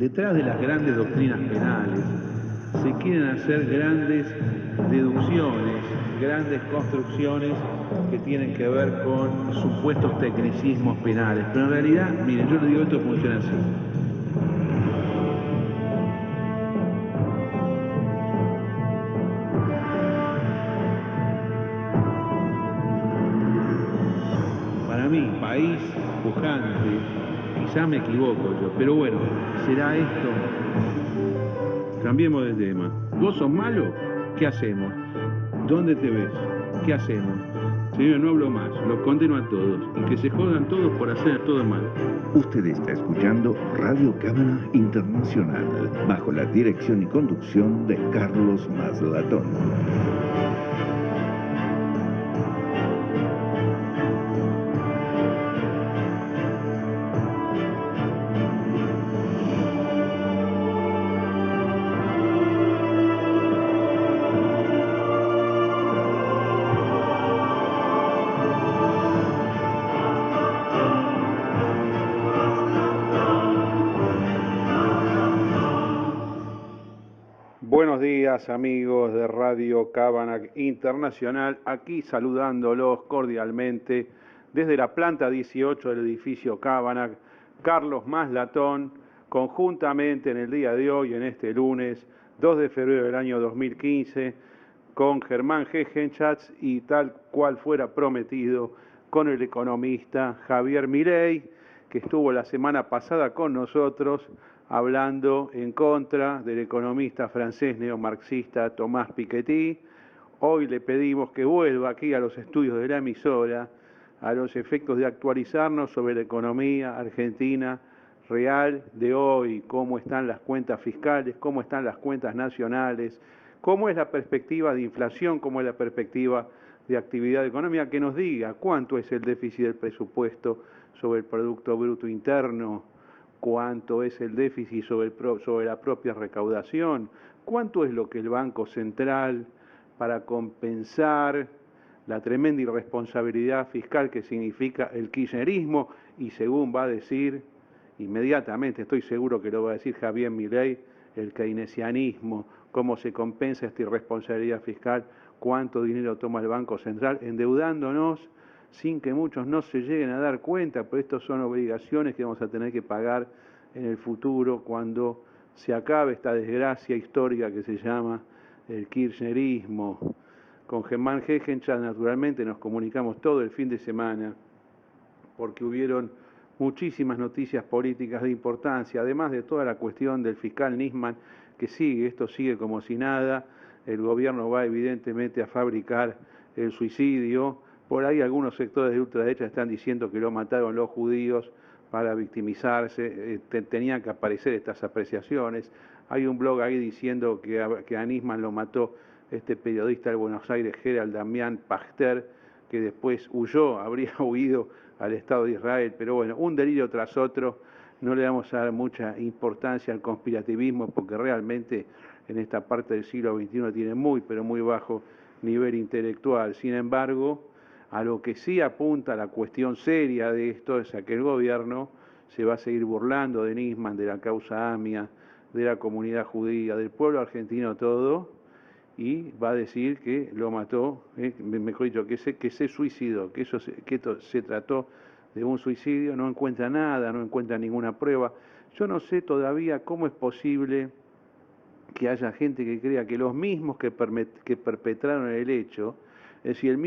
Detrás de las grandes doctrinas penales se quieren hacer grandes deducciones, grandes construcciones que tienen que ver con supuestos tecnicismos penales. Pero en realidad, miren, yo les digo, esto funciona así. Para mí, país pujante, quizá me equivoco yo, pero bueno, ¿será esto? Cambiemos de tema. ¿Vos sos malo? ¿Qué hacemos? ¿Dónde te ves? ¿Qué hacemos? Señor, no hablo más, los condeno a todos y que se jodan todos por hacer todo mal. Usted está escuchando Radio Cámara Internacional, bajo la dirección y conducción de Carlos Maslatón. Buenos días amigos de Radio Cámara Internacional, aquí saludándolos cordialmente desde la planta 18 del edificio Cámara, Carlos Maslatón, conjuntamente en el día de hoy, en este lunes 2 de febrero del año 2015, con Germán Gegenchatz y tal cual fuera prometido, con el economista Javier Milei, que estuvo la semana pasada con nosotros, hablando en contra del economista francés neomarxista Thomas Piketty. Hoy le pedimos que vuelva aquí a los estudios de la emisora, a los efectos de actualizarnos sobre la economía argentina real de hoy, cómo están las cuentas fiscales, cómo están las cuentas nacionales, cómo es la perspectiva de inflación, cómo es la perspectiva de actividad económica, que nos diga cuánto es el déficit del presupuesto sobre el Producto Bruto Interno, cuánto es el déficit sobre la propia recaudación, cuánto es lo que el Banco Central, para compensar la tremenda irresponsabilidad fiscal que significa el kirchnerismo, y según va a decir, inmediatamente estoy seguro que lo va a decir Javier Milei, el keynesianismo, cómo se compensa esta irresponsabilidad fiscal, cuánto dinero toma el Banco Central, endeudándonos sin que muchos no se lleguen a dar cuenta, pero estas son obligaciones que vamos a tener que pagar en el futuro cuando se acabe esta desgracia histórica que se llama el kirchnerismo. Con Germán Gegenchatz naturalmente nos comunicamos todo el fin de semana porque hubieron muchísimas noticias políticas de importancia, además de toda la cuestión del fiscal Nisman, que sigue, esto sigue como si nada, el gobierno va evidentemente a fabricar el suicidio. Por ahí algunos sectores de ultraderecha están diciendo que lo mataron los judíos para victimizarse, tenían que aparecer estas apreciaciones. Hay un blog ahí diciendo que a Nisman lo mató este periodista de Buenos Aires, Gerald Damián Pachter, que después huyó, habría huido al Estado de Israel, pero bueno, un delirio tras otro. No le vamos a dar mucha importancia al conspirativismo porque realmente en esta parte del siglo XXI tiene muy, pero muy bajo nivel intelectual. Sin embargo, a lo que sí apunta la cuestión seria de esto es a que el gobierno se va a seguir burlando de Nisman, de la causa AMIA, de la comunidad judía, del pueblo argentino todo, y va a decir que lo mató, mejor dicho, que se suicidó, que esto se trató de un suicidio. No encuentra nada, no encuentra ninguna prueba. Yo no sé todavía cómo es posible que haya gente que crea que los mismos que perpetraron el hecho, es decir,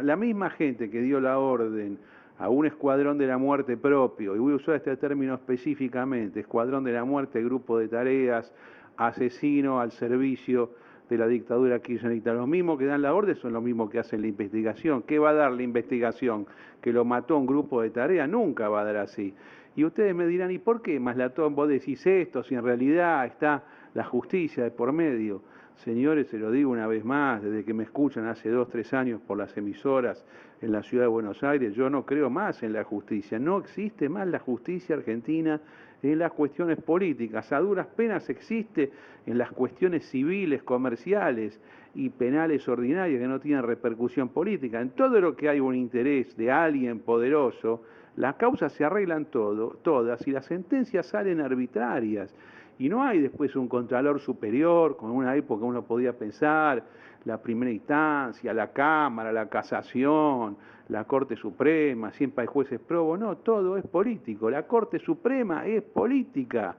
la misma gente que dio la orden a un escuadrón de la muerte propio, y voy a usar este término específicamente, escuadrón de la muerte, grupo de tareas, asesino al servicio de la dictadura kirchnerista, los mismos que dan la orden son los mismos que hacen la investigación. ¿Qué va a dar la investigación? ¿Que lo mató un grupo de tareas? Nunca va a dar así. Y ustedes me dirán, ¿y por qué, Maslatón, vos decís esto si en realidad está la justicia de por medio? Señores, se lo digo una vez más, desde que me escuchan hace 2, 3 años por las emisoras en la ciudad de Buenos Aires, yo no creo más en la justicia. No existe más la justicia argentina en las cuestiones políticas. A duras penas existe en las cuestiones civiles, comerciales y penales ordinarias que no tienen repercusión política. En todo lo que hay un interés de alguien poderoso, las causas se arreglan todas y las sentencias salen arbitrarias. Y no hay después un contralor superior, como en una época uno podía pensar, la primera instancia, la Cámara, la Casación, la Corte Suprema, siempre hay jueces probos. No, todo es político. La Corte Suprema es política.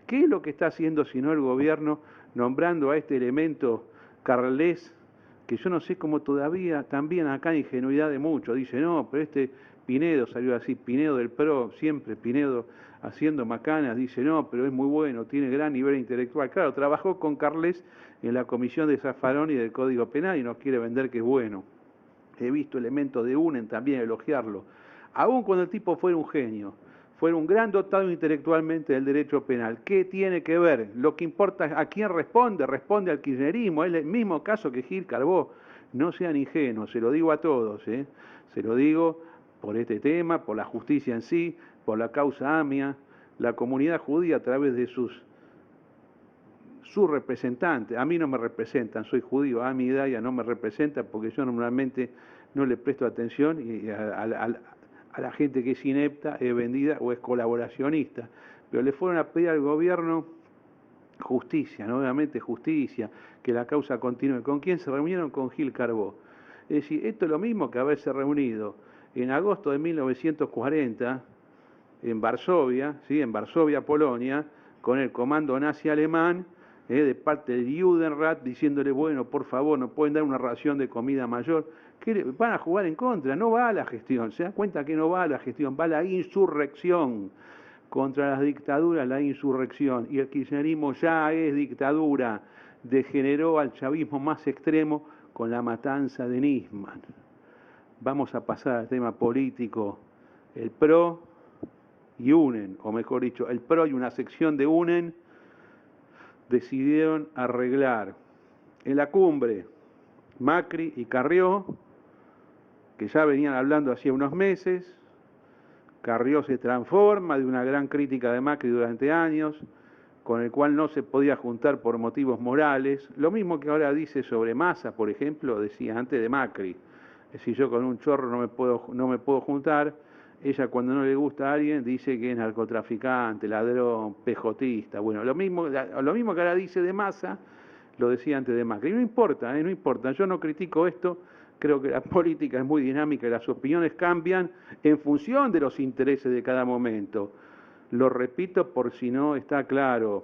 ¿Qué es lo que está haciendo sino el gobierno nombrando a este elemento carlés, que yo no sé cómo todavía, también acá ingenuidad de muchos, dice, no, pero este Pinedo salió así, Pinedo del PRO, siempre Pinedo haciendo macanas, dice, no, pero es muy bueno, tiene gran nivel intelectual. Claro, trabajó con Carles en la comisión de Zaffaroni del Código Penal y nos quiere vender que es bueno. He visto elementos de UNEN también elogiarlo. Aún cuando el tipo fuera un genio, fuera un gran dotado intelectualmente del derecho penal, ¿qué tiene que ver? Lo que importa es a quién responde, responde al kirchnerismo, es el mismo caso que Gil Carbó. No sean ingenuos, se lo digo a todos, se lo digo por este tema, por la justicia en sí, por la causa AMIA, la comunidad judía a través de sus representantes. A mí no me representan, soy judío, a mi Daya no me representa porque yo normalmente no le presto atención y a la gente que es inepta, es vendida o es colaboracionista. Pero le fueron a pedir al gobierno justicia, nuevamente justicia, que la causa continúe. ¿Con quién se reunieron? Con Gil Carbó. Es decir, esto es lo mismo que haberse reunido en agosto de 1940 en Varsovia, ¿sí? En Varsovia, Polonia, con el comando nazi alemán, de parte del Judenrat, diciéndole, bueno, por favor, no pueden dar una ración de comida mayor. ¿Qué van a jugar en contra? No va a la gestión, ¿se dan cuenta que no va a la gestión? Va a la insurrección. Contra las dictaduras, la insurrección. Y el kirchnerismo ya es dictadura. Degeneró al chavismo más extremo con la matanza de Nisman. Vamos a pasar al tema político. El PRO y UNEN, o mejor dicho, el PRO y una sección de UNEN decidieron arreglar en la cumbre Macri y Carrió, que ya venían hablando hacía unos meses. Carrió se transforma de una gran crítica de Macri durante años, con el cual no se podía juntar por motivos morales, lo mismo que ahora dice sobre Massa, por ejemplo, decía antes de Macri. Es decir, yo con un chorro no me puedo juntar. Ella cuando no le gusta a alguien dice que es narcotraficante, ladrón, pejotista. Bueno, lo mismo que ahora dice de Massa, lo decía antes de Macri. No importa, no importa. Yo no critico esto. Creo que la política es muy dinámica y las opiniones cambian en función de los intereses de cada momento. Lo repito por si no está claro.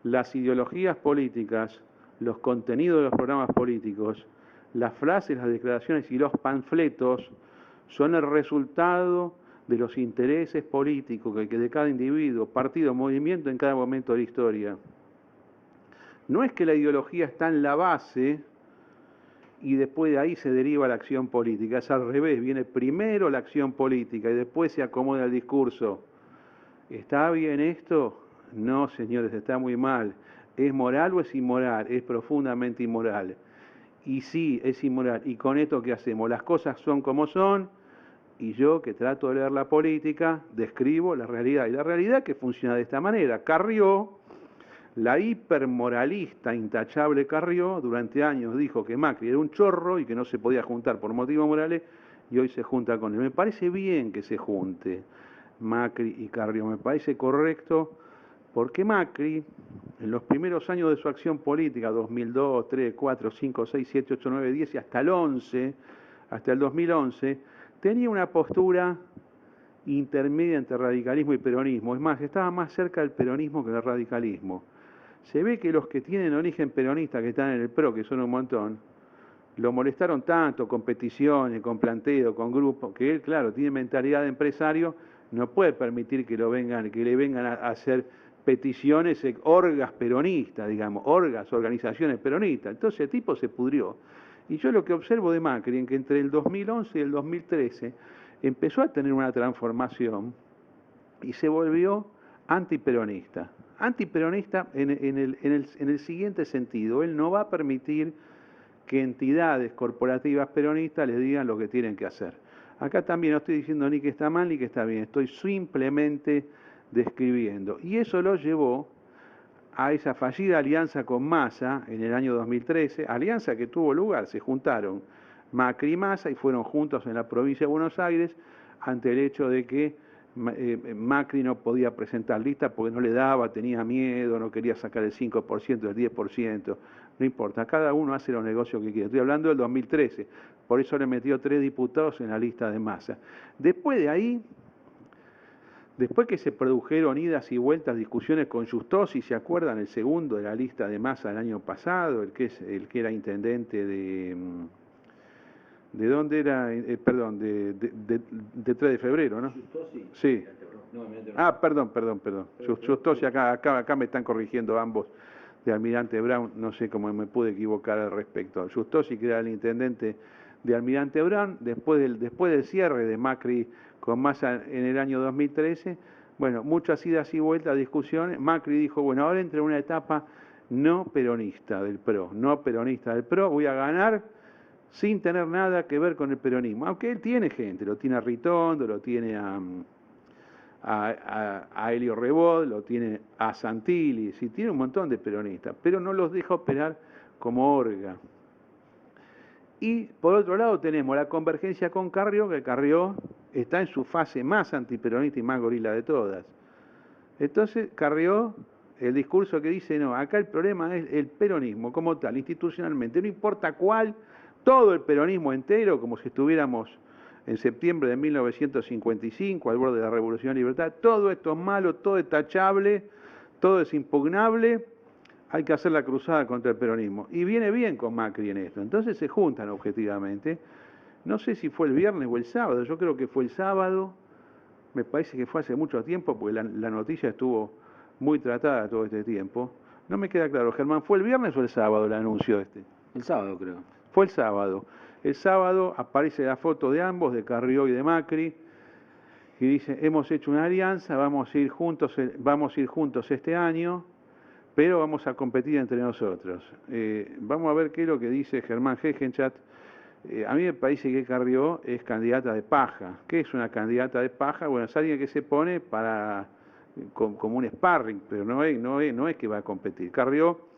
Las ideologías políticas, los contenidos de los programas políticos, las frases, las declaraciones y los panfletos son el resultado de los intereses políticos que de cada individuo, partido, movimiento en cada momento de la historia. No es que la ideología está en la base y después de ahí se deriva la acción política, es al revés, viene primero la acción política y después se acomoda el discurso. ¿Está bien esto? No, señores, está muy mal. ¿Es moral o es inmoral? Es profundamente inmoral. Y sí, es inmoral. ¿Y con esto qué hacemos? Las cosas son como son y yo, que trato de leer la política, describo la realidad. Y la realidad que funciona de esta manera. Carrió, la hipermoralista intachable Carrió, durante años dijo que Macri era un chorro y que no se podía juntar por motivos morales y hoy se junta con él. Me parece bien que se junte Macri y Carrió, me parece correcto, porque Macri, en los primeros años de su acción política, 2002, 3, 4, 5, 6, 7, 8, 9, 10 y hasta el 11, hasta el 2011, tenía una postura intermedia entre radicalismo y peronismo. Es más, estaba más cerca del peronismo que del radicalismo. Se ve que los que tienen origen peronista, que están en el PRO, que son un montón, lo molestaron tanto con peticiones, con planteo, con grupos, que él, claro, tiene mentalidad de empresario, no puede permitir que le vengan a hacer peticiones, orgas peronistas, digamos, organizaciones peronistas. Entonces el tipo se pudrió. Y yo lo que observo de Macri, en que entre el 2011 y el 2013 empezó a tener una transformación y se volvió antiperonista. Antiperonista en el siguiente sentido, él no va a permitir que entidades corporativas peronistas les digan lo que tienen que hacer. Acá también no estoy diciendo ni que está mal ni que está bien, estoy simplemente describiendo. Y eso lo llevó a esa fallida alianza con Massa en el año 2013, alianza que tuvo lugar, se juntaron Macri y Massa y fueron juntos en la provincia de Buenos Aires ante el hecho de que Macri no podía presentar lista porque no le daba, tenía miedo, no quería sacar el 5%, el 10%, no importa, cada uno hace los negocios que quiere. Estoy hablando del 2013, por eso le metió 3 diputados en la lista de Massa. Después de ahí, después que se produjeron idas y vueltas, discusiones con Justosi, ¿se acuerdan? El segundo de la lista de Massa del año pasado, el que era intendente ¿de dónde era? Perdón, de 3 de febrero, ¿no? Justosi. Sí. No, perdón. Justosi, acá me están corrigiendo ambos, de Almirante Brown, no sé cómo me pude equivocar al respecto. Justosi, que era el intendente de Almirante Brown, después del cierre de Macri con Massa en el año 2013, bueno, muchas idas y vueltas, discusiones. Macri dijo, bueno, ahora entra en una etapa no peronista del PRO, voy a ganar sin tener nada que ver con el peronismo, aunque él tiene gente, lo tiene a Ritondo, lo tiene a Elio Rebod, lo tiene a Santilli, sí, tiene un montón de peronistas, pero no los deja operar como orga. Y por otro lado tenemos la convergencia con Carrió, que Carrió está en su fase más antiperonista y más gorila de todas. Entonces Carrió, el discurso que dice, no, acá el problema es el peronismo como tal, institucionalmente, no importa cuál, todo el peronismo entero, como si estuviéramos en septiembre de 1955, al borde de la Revolución y Libertad, todo esto es malo, todo es tachable, todo es impugnable, hay que hacer la cruzada contra el peronismo. Y viene bien con Macri en esto, entonces se juntan objetivamente. No sé si fue el viernes o el sábado, yo creo que fue el sábado, me parece que fue hace mucho tiempo, porque la noticia estuvo muy tratada todo este tiempo. No me queda claro, Germán, ¿fue el viernes o el sábado el anuncio este? El sábado, creo. Fue el sábado. El sábado aparece la foto de ambos, de Carrió y de Macri, y dice, hemos hecho una alianza, vamos a ir juntos este año, pero vamos a competir entre nosotros. Vamos a ver qué es lo que dice Germán Hegenchat. A mí me parece que Carrió es candidata de paja. ¿Qué es una candidata de paja? Bueno, es alguien que se pone como un sparring, pero no es que va a competir. Carrió,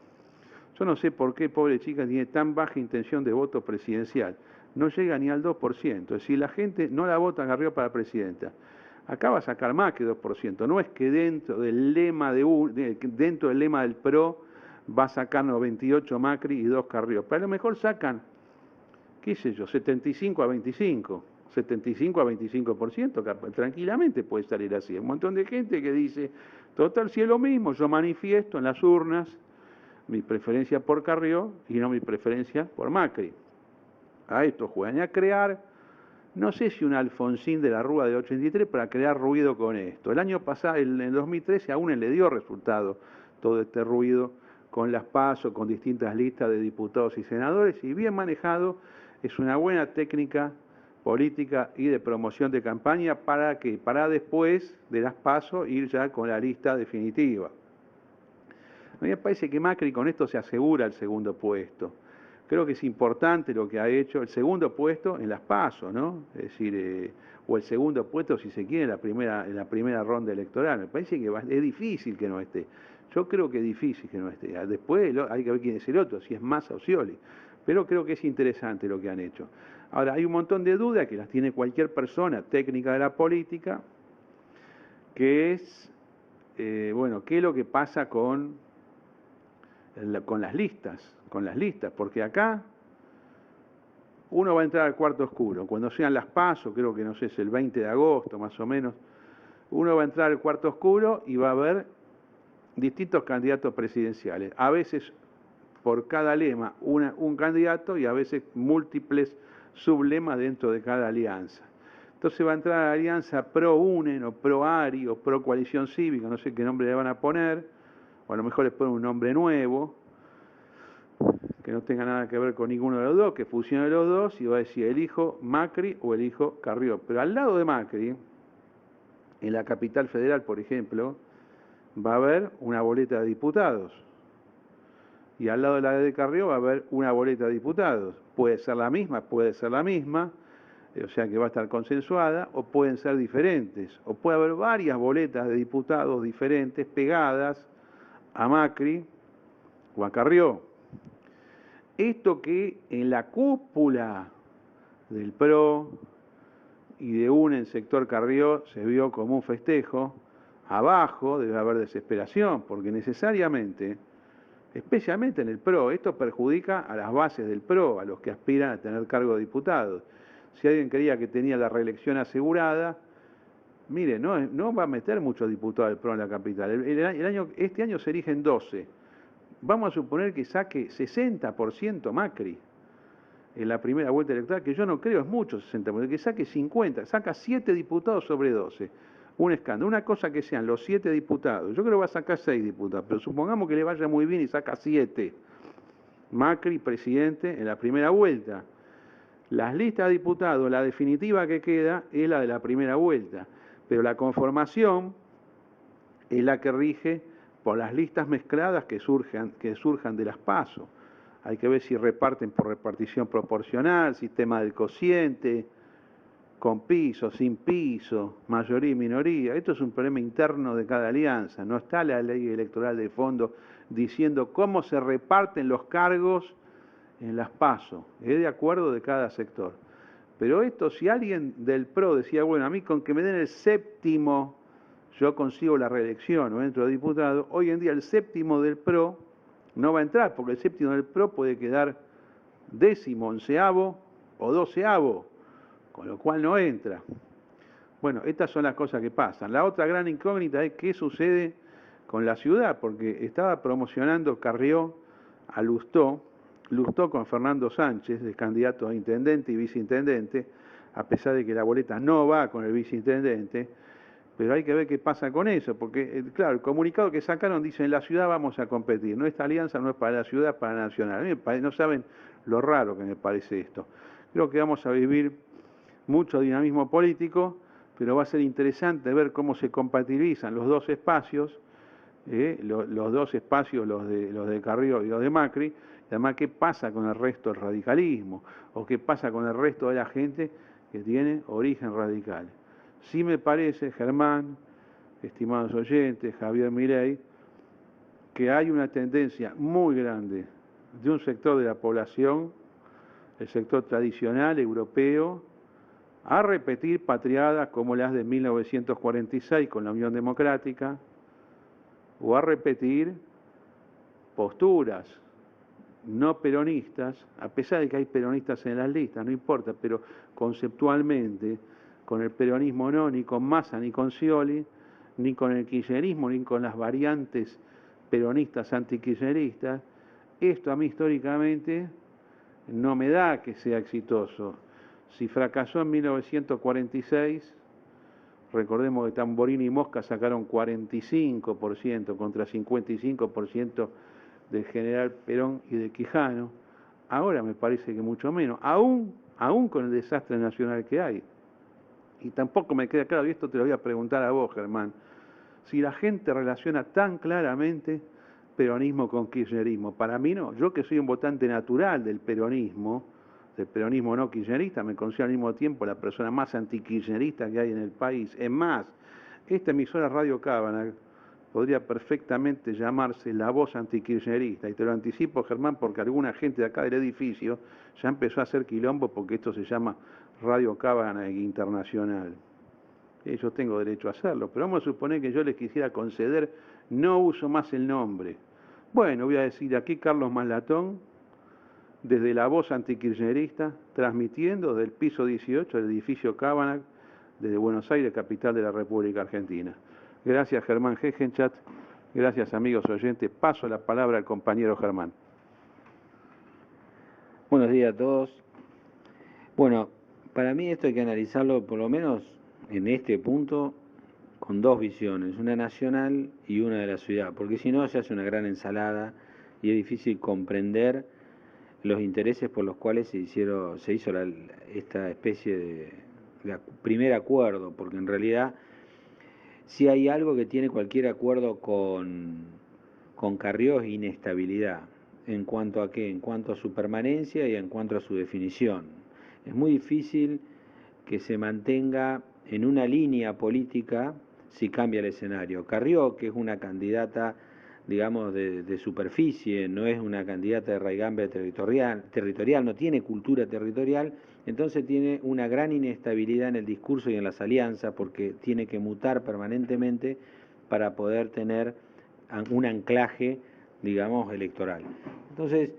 yo no sé por qué, pobre chica, tiene tan baja intención de voto presidencial. No llega ni al 2%. Es decir, la gente no la vota a Carrió para presidenta. Acá va a sacar más que 2%. No es que dentro del lema del PRO va a sacar 98 Macri y 2 Carrió. Pero a lo mejor sacan, qué sé yo, 75 a 25. 75 a 25%, tranquilamente puede salir así. Hay un montón de gente que dice, total, si es lo mismo, yo manifiesto en las urnas mi preferencia por Carrió y no mi preferencia por Macri. A esto juegan a crear, no sé si un Alfonsín de la Rúa del 83 para crear ruido con esto. El año pasado, en el 2013, aún le dio resultado todo este ruido con las PASO, con distintas listas de diputados y senadores, y bien manejado, es una buena técnica política y de promoción de campaña para que, para después de las PASO, ir ya con la lista definitiva. A mí me parece que Macri con esto se asegura el segundo puesto. Creo que es importante lo que ha hecho, el segundo puesto en las PASO, ¿no? Es decir, o el segundo puesto, si se quiere, en la primera ronda electoral. Me parece que es difícil que no esté. Yo creo que es difícil que no esté. Después hay que ver quién es el otro, si es Massa o Scioli. Pero creo que es interesante lo que han hecho. Ahora, hay un montón de dudas que las tiene cualquier persona técnica de la política, que es, bueno, ¿qué es lo que pasa con las listas, porque acá uno va a entrar al cuarto oscuro, cuando sean las PASO, creo que no sé, es el 20 de agosto más o menos, uno va a entrar al cuarto oscuro y va a haber distintos candidatos presidenciales, a veces por cada lema un candidato y a veces múltiples sublemas dentro de cada alianza. Entonces va a entrar a la alianza Pro-UNEN o Pro-ARI o Pro-Coalición Cívica, no sé qué nombre le van a poner, o a lo mejor les ponen un nombre nuevo, que no tenga nada que ver con ninguno de los dos, que fusione los dos y va a decir elijo Macri o elijo Carrió. Pero al lado de Macri, en la capital federal, por ejemplo, va a haber una boleta de diputados. Y al lado de la de Carrió va a haber una boleta de diputados. Puede ser la misma, o sea que va a estar consensuada, o pueden ser diferentes. O puede haber varias boletas de diputados diferentes pegadas a Macri o a Carrió. Esto que en la cúpula del PRO y de una en sector Carrió se vio como un festejo. Abajo debe haber desesperación, porque necesariamente, especialmente en el PRO, esto perjudica a las bases del PRO, a los que aspiran a tener cargo de diputados. Si alguien creía que tenía la reelección asegurada, mire, no va a meter muchos diputados del PRO en la capital. Este año se eligen 12. Vamos a suponer que saque 60% Macri en la primera vuelta electoral, que yo no creo es mucho 60%, que saque 50, saca 7 diputados sobre 12. Un escándalo. Una cosa que sean los 7 diputados, yo creo que va a sacar 6 diputados, pero supongamos que le vaya muy bien y saca 7. Macri, presidente, en la primera vuelta. Las listas de diputados, la definitiva que queda es la de la primera vuelta, pero la conformación es la que rige por las listas mezcladas que surjan de las PASO. Hay que ver si reparten por repartición proporcional, sistema del cociente, con piso, sin piso, mayoría y minoría. Esto es un problema interno de cada alianza. No está la ley electoral de fondo diciendo cómo se reparten los cargos en las PASO. Es de acuerdo de cada sector. Pero esto, si alguien del PRO decía, bueno, a mí con que me den el séptimo, yo consigo la reelección o entro de diputado, hoy en día el séptimo del PRO no va a entrar, porque el séptimo del PRO puede quedar 10º, 11º o 12º, con lo cual no entra. Bueno, estas son las cosas que pasan. La otra gran incógnita es qué sucede con la ciudad, porque estaba promocionando Carrió a Lustó con Fernando Sánchez, el candidato a intendente y viceintendente, a pesar de que la boleta no va con el viceintendente, pero hay que ver qué pasa con eso, porque, claro, el comunicado que sacaron dice, en la ciudad vamos a competir, esta alianza no es para la ciudad, es para la nacional. A mí no saben lo raro que me parece esto. Creo que vamos a vivir mucho dinamismo político, pero va a ser interesante ver cómo se compatibilizan los dos espacios, los dos espacios, los de Carrió y los de Macri, y además qué pasa con el resto del radicalismo, o qué pasa con el resto de la gente que tiene origen radical. Sí me parece, Germán, estimados oyentes, Javier Milei, que hay una tendencia muy grande de un sector de la población, el sector tradicional europeo, a repetir patriadas como las de 1946 con la Unión Democrática, o a repetir posturas no peronistas, a pesar de que hay peronistas en las listas, no importa, pero conceptualmente, con el peronismo no, ni con Massa, ni con Scioli, ni con el kirchnerismo, ni con las variantes peronistas antikirchneristas. Esto a mí históricamente no me da que sea exitoso. Si fracasó en 1946, recordemos que Tamborini y Mosca sacaron 45% contra 55% del general Perón y de Quijano. Ahora me parece que mucho menos, aún con el desastre nacional que hay. Y tampoco me queda claro, y esto te lo voy a preguntar a vos, Germán, si la gente relaciona tan claramente peronismo con kirchnerismo. Para mí no, yo que soy un votante natural del peronismo no kirchnerista, me considero al mismo tiempo la persona más antikirchnerista que hay en el país. Es más, esta emisora Radio Cábana podría perfectamente llamarse La Voz Antikirchnerista, y te lo anticipo, Germán, porque alguna gente de acá del edificio ya empezó a hacer quilombo porque esto se llama Radio Cábana Internacional. Yo tengo derecho a hacerlo, pero vamos a suponer que yo les quisiera conceder, no uso más el nombre. Bueno, voy a decir aquí Carlos Maslatón, desde La Voz Antikirchnerista, transmitiendo desde el piso 18 del edificio Cábana, desde Buenos Aires, capital de la República Argentina. Gracias, Germán Gegenchat. Gracias, amigos oyentes. Paso la palabra al compañero Germán. Buenos días a todos. Bueno, para mí esto hay que analizarlo por lo menos en este punto con dos visiones, una nacional y una de la ciudad, porque si no se hace una gran ensalada y es difícil comprender los intereses por los cuales se hizo esta especie de primer acuerdo, porque en realidad si hay algo que tiene cualquier acuerdo con Carrió es inestabilidad. ¿En cuanto a qué? En cuanto a su permanencia y en cuanto a su definición. Es muy difícil que se mantenga en una línea política si cambia el escenario. Carrió, que es una candidata digamos, de superficie, no es una candidata de raigambre territorial, no tiene cultura territorial, entonces tiene una gran inestabilidad en el discurso y en las alianzas, porque tiene que mutar permanentemente para poder tener un anclaje, digamos, electoral. Entonces,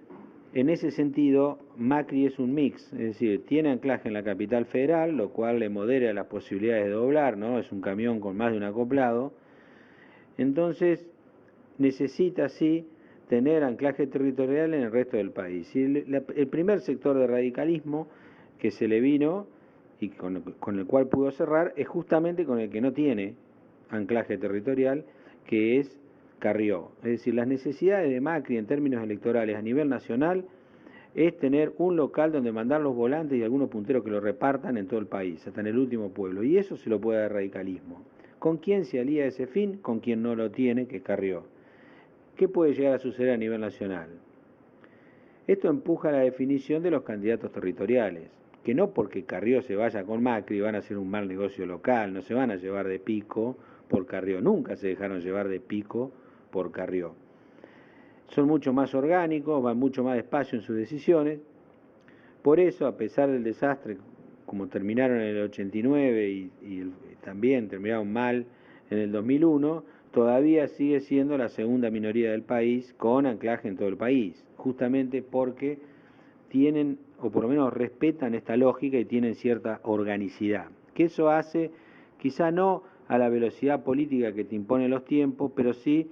en ese sentido, Macri es un mix, es decir, tiene anclaje en la capital federal, lo cual le modera las posibilidades de doblar, ¿no? Es un camión con más de un acoplado. Entonces, necesita, sí, tener anclaje territorial en el resto del país. Y el primer sector de radicalismo que se le vino y con el cual pudo cerrar es justamente con el que no tiene anclaje territorial, que es Carrió. Es decir, las necesidades de Macri en términos electorales a nivel nacional es tener un local donde mandar los volantes y algunos punteros que lo repartan en todo el país, hasta en el último pueblo. Y eso se lo puede dar radicalismo. ¿Con quién se alía ese fin? Con quien no lo tiene, que es Carrió. ¿Qué puede llegar a suceder a nivel nacional? Esto empuja la definición de los candidatos territoriales, que no porque Carrió se vaya con Macri van a hacer un mal negocio local, no se van a llevar de pico por Carrió, nunca se dejaron llevar de pico por Carrió. Son mucho más orgánicos, van mucho más despacio en sus decisiones, por eso, a pesar del desastre, como terminaron en el 89 y también terminaron mal en el 2001, todavía sigue siendo la segunda minoría del país con anclaje en todo el país, justamente porque tienen, o por lo menos respetan esta lógica y tienen cierta organicidad, que eso hace, quizá no a la velocidad política que te imponen los tiempos, pero sí,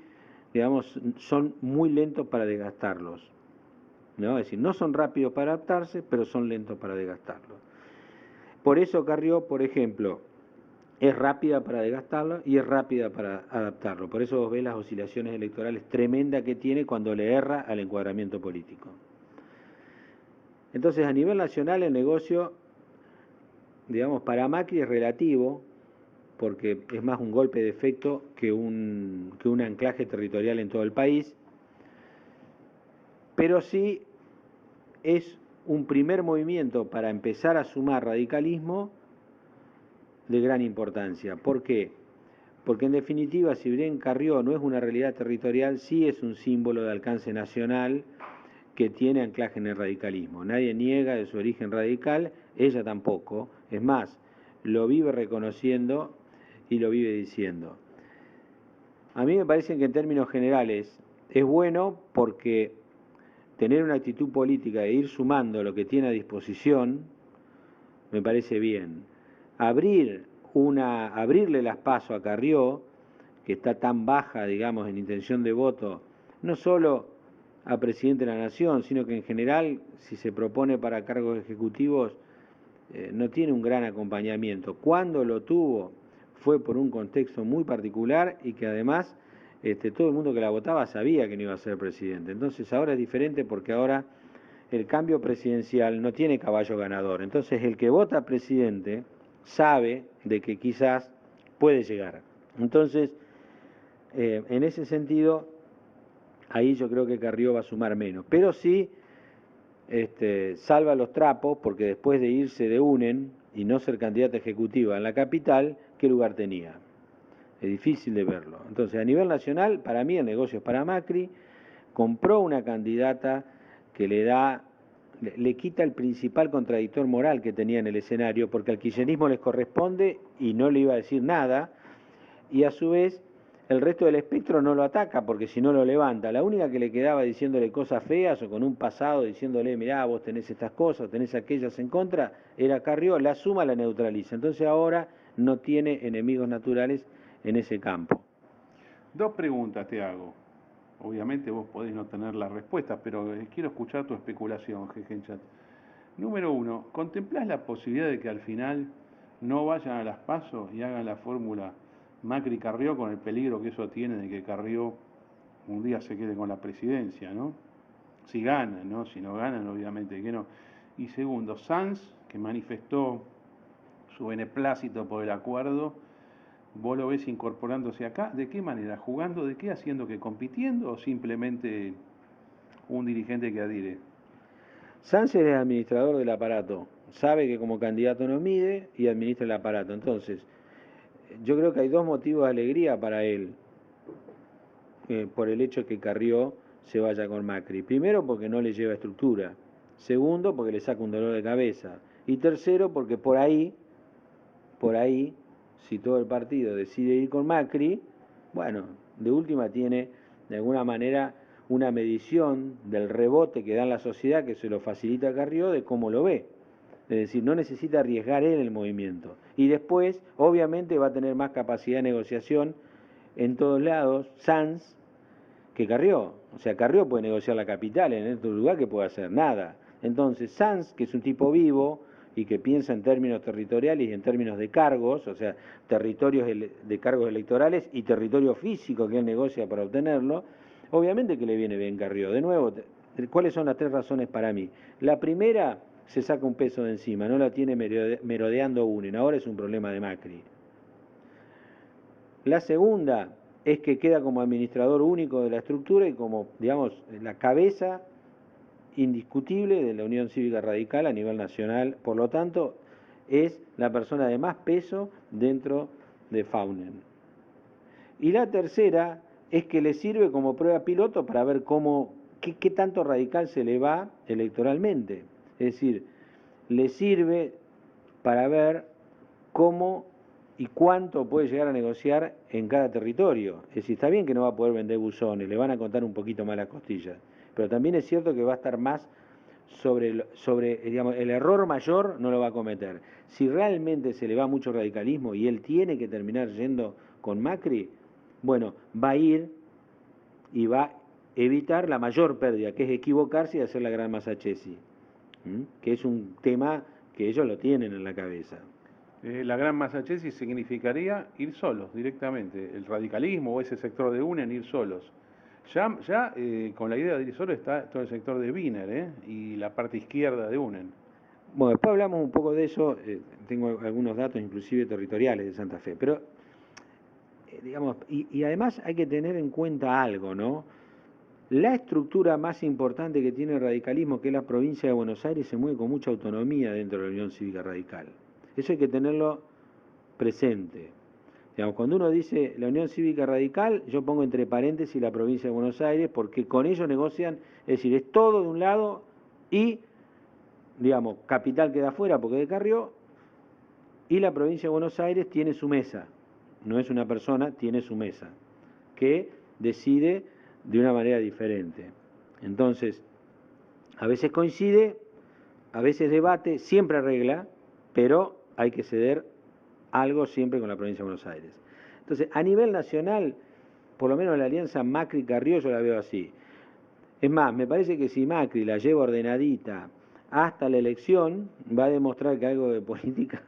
digamos, son muy lentos para desgastarlos, ¿no? Es decir, no son rápidos para adaptarse, pero son lentos para desgastarlos. Por eso Carrió, por ejemplo, es rápida para desgastarlo y es rápida para adaptarlo. Por eso vos ves las oscilaciones electorales tremendas que tiene cuando le erra al encuadramiento político. Entonces, a nivel nacional, el negocio, digamos, para Macri es relativo, porque es más un golpe de efecto que un anclaje territorial en todo el país, pero sí es un primer movimiento para empezar a sumar radicalismo de gran importancia. ¿Por qué? Porque en definitiva, si bien Carrió no es una realidad territorial, sí es un símbolo de alcance nacional que tiene anclaje en el radicalismo. Nadie niega de su origen radical, ella tampoco. Es más, lo vive reconociendo y lo vive diciendo. A mí me parece que en términos generales es bueno porque tener una actitud política de ir sumando lo que tiene a disposición me parece bien. Abrirle las pasos a Carrió, que está tan baja, digamos, en intención de voto, no solo a presidente de la Nación, sino que en general, si se propone para cargos ejecutivos, no tiene un gran acompañamiento. Cuando lo tuvo, fue por un contexto muy particular y que además todo el mundo que la votaba sabía que no iba a ser presidente. Entonces ahora es diferente porque ahora el cambio presidencial no tiene caballo ganador. Entonces el que vota presidente sabe de que quizás puede llegar. Entonces, en ese sentido, ahí yo creo que Carrió va a sumar menos. Pero sí salva los trapos, porque después de irse de UNEN y no ser candidata ejecutiva en la capital, ¿qué lugar tenía? Es difícil de verlo. Entonces, a nivel nacional, para mí el negocio es para Macri. Compró una candidata que le quita el principal contradictor moral que tenía en el escenario, porque al kirchnerismo les corresponde y no le iba a decir nada, y a su vez el resto del espectro no lo ataca, porque si no lo levanta. La única que le quedaba diciéndole cosas feas o con un pasado diciéndole, mirá, vos tenés estas cosas, tenés aquellas en contra, era Carrió, la suma, la neutraliza. Entonces ahora no tiene enemigos naturales en ese campo. Dos preguntas te hago. Obviamente vos podés no tener la respuesta, pero quiero escuchar tu especulación, Jejenchat. Número uno, ¿contemplás la posibilidad de que al final no vayan a las PASO y hagan la fórmula Macri-Carrió con el peligro que eso tiene de que Carrió un día se quede con la presidencia, ¿no? Si ganan, ¿no? Si no ganan, obviamente que no. Y segundo, Sanz, que manifestó su beneplácito por el acuerdo, ¿vos lo ves incorporándose acá? ¿De qué manera? ¿Jugando de qué? ¿Haciendo que compitiendo o simplemente un dirigente que adhiere? Sánchez es administrador del aparato, sabe que como candidato no mide y administra el aparato. Entonces, yo creo que hay dos motivos de alegría para él. por el hecho que Carrió se vaya con Macri. Primero, porque no le lleva estructura. Segundo, porque le saca un dolor de cabeza. Y tercero, porque por ahí, si todo el partido decide ir con Macri, bueno, de última tiene de alguna manera una medición del rebote que da en la sociedad que se lo facilita a Carrió de cómo lo ve. Es decir, no necesita arriesgar él el movimiento. Y después, obviamente, va a tener más capacidad de negociación en todos lados, Sanz, que Carrió. O sea, Carrió puede negociar la capital, en otro lugar que puede hacer nada. Entonces, Sanz, que es un tipo vivo y que piensa en términos territoriales y en términos de cargos, o sea, territorios de cargos electorales y territorio físico que él negocia para obtenerlo, obviamente que le viene bien Carrió. De nuevo, ¿cuáles son las tres razones para mí? La primera, se saca un peso de encima, no la tiene merodeando UNEN, ahora es un problema de Macri. La segunda es que queda como administrador único de la estructura y como, digamos, la cabeza indiscutible de la Unión Cívica Radical a nivel nacional, por lo tanto, es la persona de más peso dentro de Faunen. Y la tercera es que le sirve como prueba piloto para ver qué tanto radical se le va electoralmente. Es decir, le sirve para ver cómo y cuánto puede llegar a negociar en cada territorio. Es decir, está bien que no va a poder vender buzones, le van a contar un poquito más las costillas, pero también es cierto que va a estar más sobre digamos, el error mayor no lo va a cometer. Si realmente se le va mucho radicalismo y él tiene que terminar yendo con Macri, bueno, va a ir y va a evitar la mayor pérdida, que es equivocarse y hacer la gran Masachesi, que es un tema que ellos lo tienen en la cabeza. La gran Masachesi significaría ir solos directamente, el radicalismo o ese sector de UNEN ir solos. Ya con la idea de ir solo está todo el sector de Wiener y la parte izquierda de UNEN. Bueno, después hablamos un poco de eso, tengo algunos datos inclusive territoriales de Santa Fe, pero digamos, y además hay que tener en cuenta algo, ¿no? La estructura más importante que tiene el radicalismo, que es la provincia de Buenos Aires, se mueve con mucha autonomía dentro de la Unión Cívica Radical. Eso hay que tenerlo presente. Digamos, cuando uno dice la Unión Cívica Radical, yo pongo entre paréntesis la provincia de Buenos Aires, porque con ellos negocian, es decir, es todo de un lado y, digamos, Capital queda afuera porque de Carrió, y la provincia de Buenos Aires tiene su mesa, no es una persona, tiene su mesa, que decide de una manera diferente. Entonces, a veces coincide, a veces debate, siempre arregla, pero hay que ceder algo siempre con la provincia de Buenos Aires. Entonces, a nivel nacional, por lo menos la alianza Macri-Carrió yo la veo así. Es más, me parece que si Macri la lleva ordenadita hasta la elección, va a demostrar que algo de política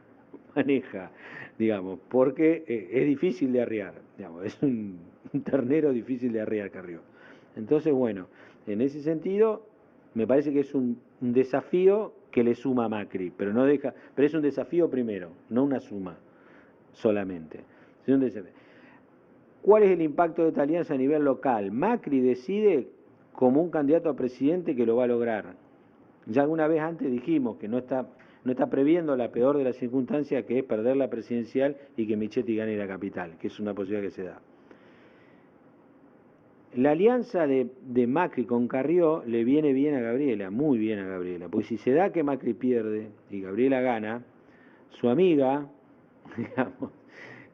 maneja, digamos, porque es difícil de arriar, digamos, es un ternero difícil de arriar Carrió. Entonces, bueno, en ese sentido, me parece que es un desafío que le suma a Macri, pero es un desafío primero, no una suma solamente. ¿Cuál es el impacto de esta alianza a nivel local? Macri decide como un candidato a presidente que lo va a lograr. Ya alguna vez antes dijimos que no está previendo la peor de las circunstancias, que es perder la presidencial y que Michetti gane la capital, que es una posibilidad que se da. La alianza de Macri con Carrió le viene bien a Gabriela, muy bien a Gabriela, porque si se da que Macri pierde y Gabriela gana, su amiga, digamos,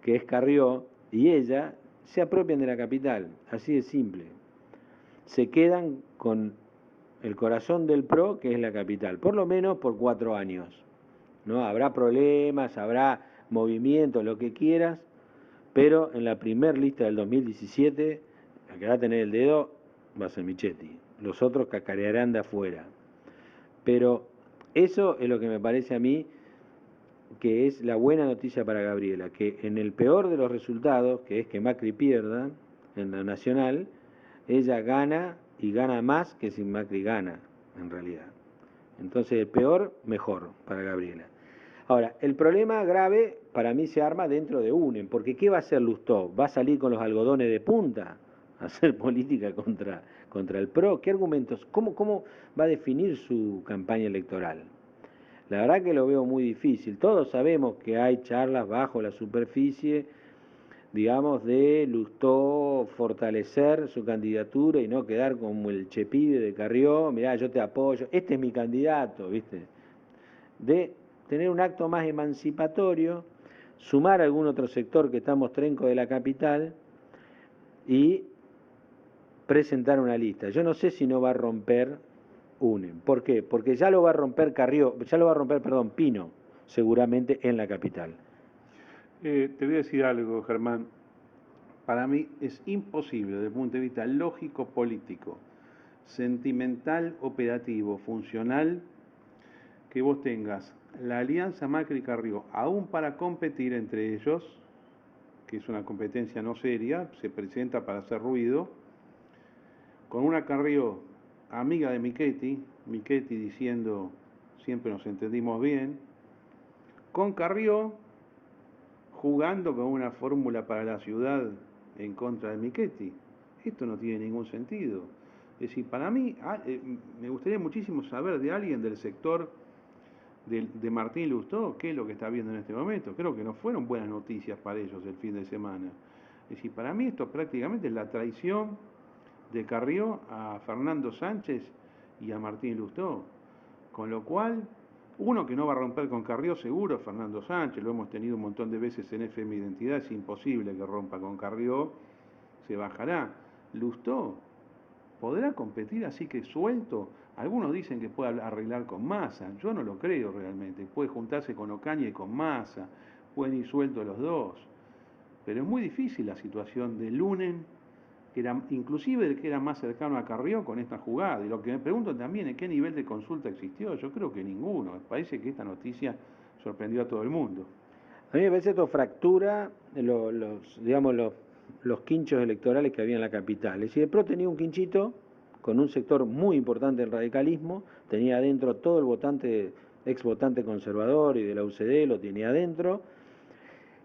que es Carrió, y ella se apropian de la capital, así de simple. Se quedan con el corazón del PRO, que es la capital, por lo menos por 4 años. ¿No? Habrá problemas, habrá movimientos, lo que quieras, pero en la primer lista del 2017, la que va a tener el dedo va a ser Michetti. Los otros cacarearán de afuera. Pero eso es lo que me parece a mí que es la buena noticia para Gabriela, que en el peor de los resultados, que es que Macri pierda en la nacional, ella gana y gana más que si Macri gana, en realidad. Entonces el peor, mejor para Gabriela. Ahora, el problema grave para mí se arma dentro de UNEN, porque ¿qué va a hacer Lustó? ¿Va a salir con los algodones de punta a hacer política contra el PRO? ¿Qué argumentos? ¿Cómo va a definir su campaña electoral? La verdad que lo veo muy difícil. Todos sabemos que hay charlas bajo la superficie digamos, de Lustó fortalecer su candidatura y no quedar como el chepibe de Carrió, mirá, yo te apoyo, este es mi candidato, ¿viste? De tener un acto más emancipatorio, sumar algún otro sector que está mostrenco de la capital y presentar una lista. Yo no sé si no va a romper UNEM. ¿Por qué? Porque ya lo va a romper Carrió, ya lo va a romper, perdón, Pino, seguramente en la capital. Te voy a decir algo, Germán. Para mí es imposible, desde el punto de vista lógico, político, sentimental, operativo, funcional, que vos tengas la alianza Macri-Carrió, aún para competir entre ellos, que es una competencia no seria, se presenta para hacer ruido, con una Carrió amiga de Michetti diciendo siempre nos entendimos bien, con Carrió jugando con una fórmula para la ciudad en contra de Michetti. Esto no tiene ningún sentido. Es decir, para mí, me gustaría muchísimo saber de alguien del sector de Martín Lustó qué es lo que está viendo en este momento. Creo que no fueron buenas noticias para ellos el fin de semana. Es decir, para mí esto prácticamente es la traición de Carrió a Fernando Sánchez y a Martín Lustó. Con lo cual, uno que no va a romper con Carrió seguro, Fernando Sánchez, lo hemos tenido un montón de veces en FM Identidad, es imposible que rompa con Carrió, se bajará. Lustó podrá competir así que suelto. Algunos dicen que puede arreglar con Massa, yo no lo creo realmente. Puede juntarse con Ocaña y con Massa, pueden ir sueltos los dos. Pero es muy difícil la situación de Lunen, que era, inclusive el que era más cercano a Carrió con esta jugada. Y lo que me pregunto también es qué nivel de consulta existió. Yo creo que ninguno. Me parece que esta noticia sorprendió a todo el mundo. A mí me parece que esto fractura digamos, los quinchos electorales que había en la capital. Es decir, el PRO tenía un quinchito con un sector muy importante del radicalismo, tenía adentro todo el votante, ex votante conservador y de la UCD, lo tenía adentro,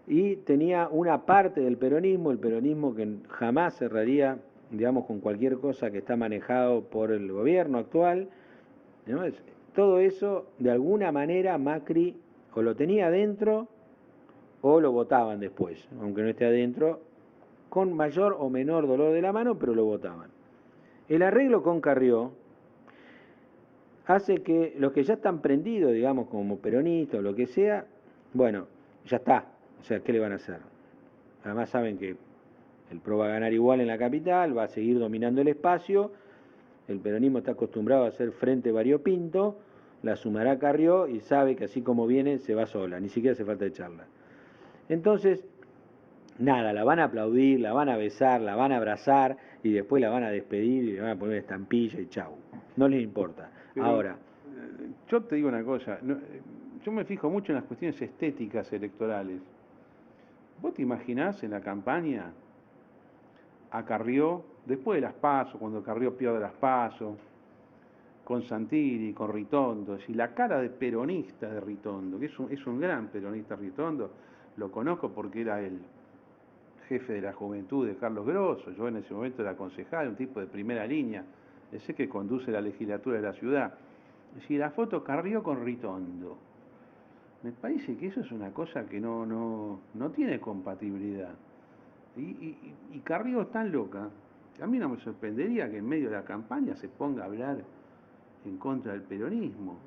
y tenía una parte del peronismo, el peronismo que jamás cerraría, digamos, con cualquier cosa que está manejado por el gobierno actual, ¿no? Todo eso, de alguna manera, Macri o lo tenía adentro o lo votaban después, aunque no esté adentro, con mayor o menor dolor de la mano, pero lo votaban. El arreglo con Carrió hace que los que ya están prendidos, digamos, como peronistas o lo que sea, bueno, ya está, o sea, ¿qué le van a hacer? Además saben que el PRO va a ganar igual en la capital, va a seguir dominando el espacio, el peronismo está acostumbrado a hacer frente variopinto, la sumará Carrió y sabe que así como viene se va sola, ni siquiera hace falta echarla. Entonces, nada, la van a aplaudir, la van a besar, la van a abrazar y después la van a despedir y le van a poner estampilla y chau. No les importa. Pero, ahora, yo te digo una cosa, yo me fijo mucho en las cuestiones estéticas electorales. ¿Vos te imaginás en la campaña a Carrió, después de las PASO, cuando Carrió pierde las PASO, con Santilli, con Ritondo, es decir, la cara de peronista de Ritondo, que es un gran peronista Ritondo, lo conozco porque era el jefe de la juventud de Carlos Grosso, yo en ese momento era concejal, un tipo de primera línea, ese que conduce la legislatura de la ciudad. Es decir, la foto Carrió con Ritondo. Me parece que eso es una cosa que no tiene compatibilidad. Y Carrió es tan loca, que a mí no me sorprendería que en medio de la campaña se ponga a hablar en contra del peronismo.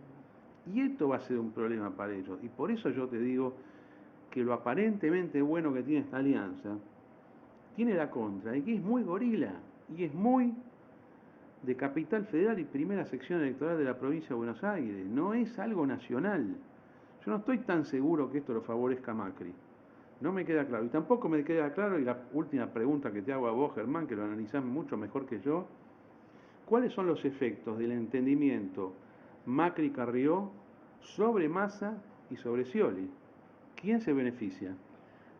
Y esto va a ser un problema para ellos. Y por eso yo te digo que lo aparentemente bueno que tiene esta alianza tiene la contra, y que es muy gorila, y es muy de Capital Federal y primera sección electoral de la provincia de Buenos Aires. No es algo nacional. Yo no estoy tan seguro que esto lo favorezca a Macri. No me queda claro. Y tampoco me queda claro, y la última pregunta que te hago a vos, Germán, que lo analizás mucho mejor que yo, ¿cuáles son los efectos del entendimiento Macri-Carrió sobre Massa y sobre Scioli? ¿Quién se beneficia?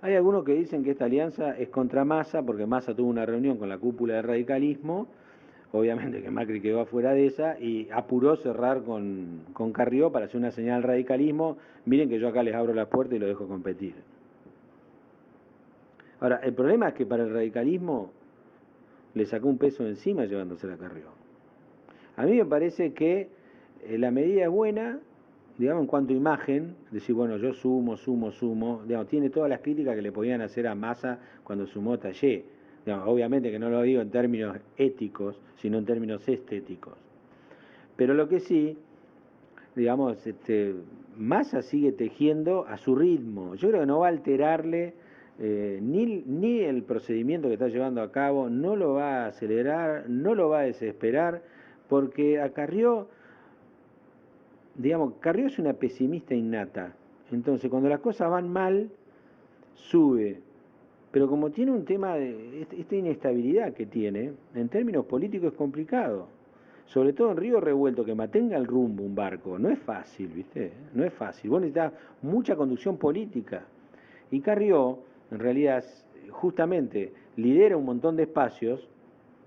hay algunos que dicen que esta alianza es contra Massa, porque Massa tuvo una reunión con la cúpula del radicalismo, obviamente que Macri quedó afuera de esa, y apuró cerrar con Carrió para hacer una señal al radicalismo, miren que yo acá les abro la puerta y lo dejo competir. Ahora, el problema es que para el radicalismo le sacó un peso encima llevándose la Carrió. A mí me parece que la medida es buena, digamos, en cuanto a imagen, decir, bueno, yo sumo, digamos, tiene todas las críticas que le podían hacer a Massa cuando sumó Tallé. Digamos, obviamente que no lo digo en términos éticos, sino en términos estéticos. Pero lo que sí, digamos, Massa sigue tejiendo a su ritmo. Yo creo que no va a alterarle ni el procedimiento que está llevando a cabo, no lo va a acelerar, no lo va a desesperar, porque a Carrió, digamos, Carrió es una pesimista innata. Entonces, cuando las cosas van mal, sube. Pero como tiene un tema de esta inestabilidad que tiene, en términos políticos es complicado. Sobre todo en río revuelto, que mantenga el rumbo un barco, no es fácil, ¿viste? No es fácil. Vos necesitas mucha conducción política. Y Carrió, en realidad, justamente lidera un montón de espacios,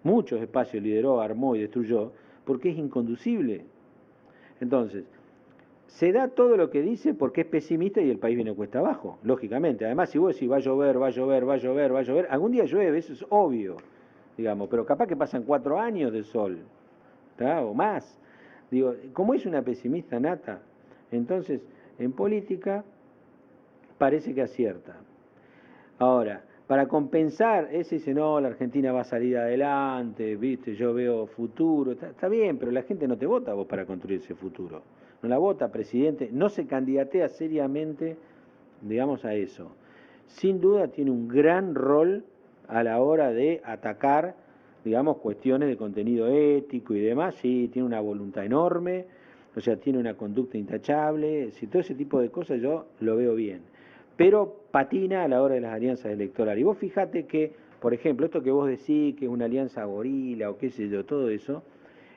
muchos espacios lideró, armó y destruyó, porque es inconducible. Entonces, se da todo lo que dice porque es pesimista y el país viene cuesta abajo, lógicamente. Además, si vos decís va a llover, va a llover, va a llover, va a llover, algún día llueve, eso es obvio, digamos, pero capaz que pasan 4 años de sol, ¿tá? O más. Digo, como es una pesimista nata, entonces en política parece que acierta. Ahora, para compensar, ese dice, no, la Argentina va a salir adelante, viste, yo veo futuro, está bien, pero la gente no te vota a vos para construir ese futuro. No la vota, presidente, no se candidatea seriamente, digamos, a eso. Sin duda tiene un gran rol a la hora de atacar, digamos, cuestiones de contenido ético y demás, sí, tiene una voluntad enorme, o sea, tiene una conducta intachable, si todo ese tipo de cosas yo lo veo bien. Pero patina a la hora de las alianzas electorales. Y vos fijate que, por ejemplo, esto que vos decís, que es una alianza gorila o qué sé yo, todo eso,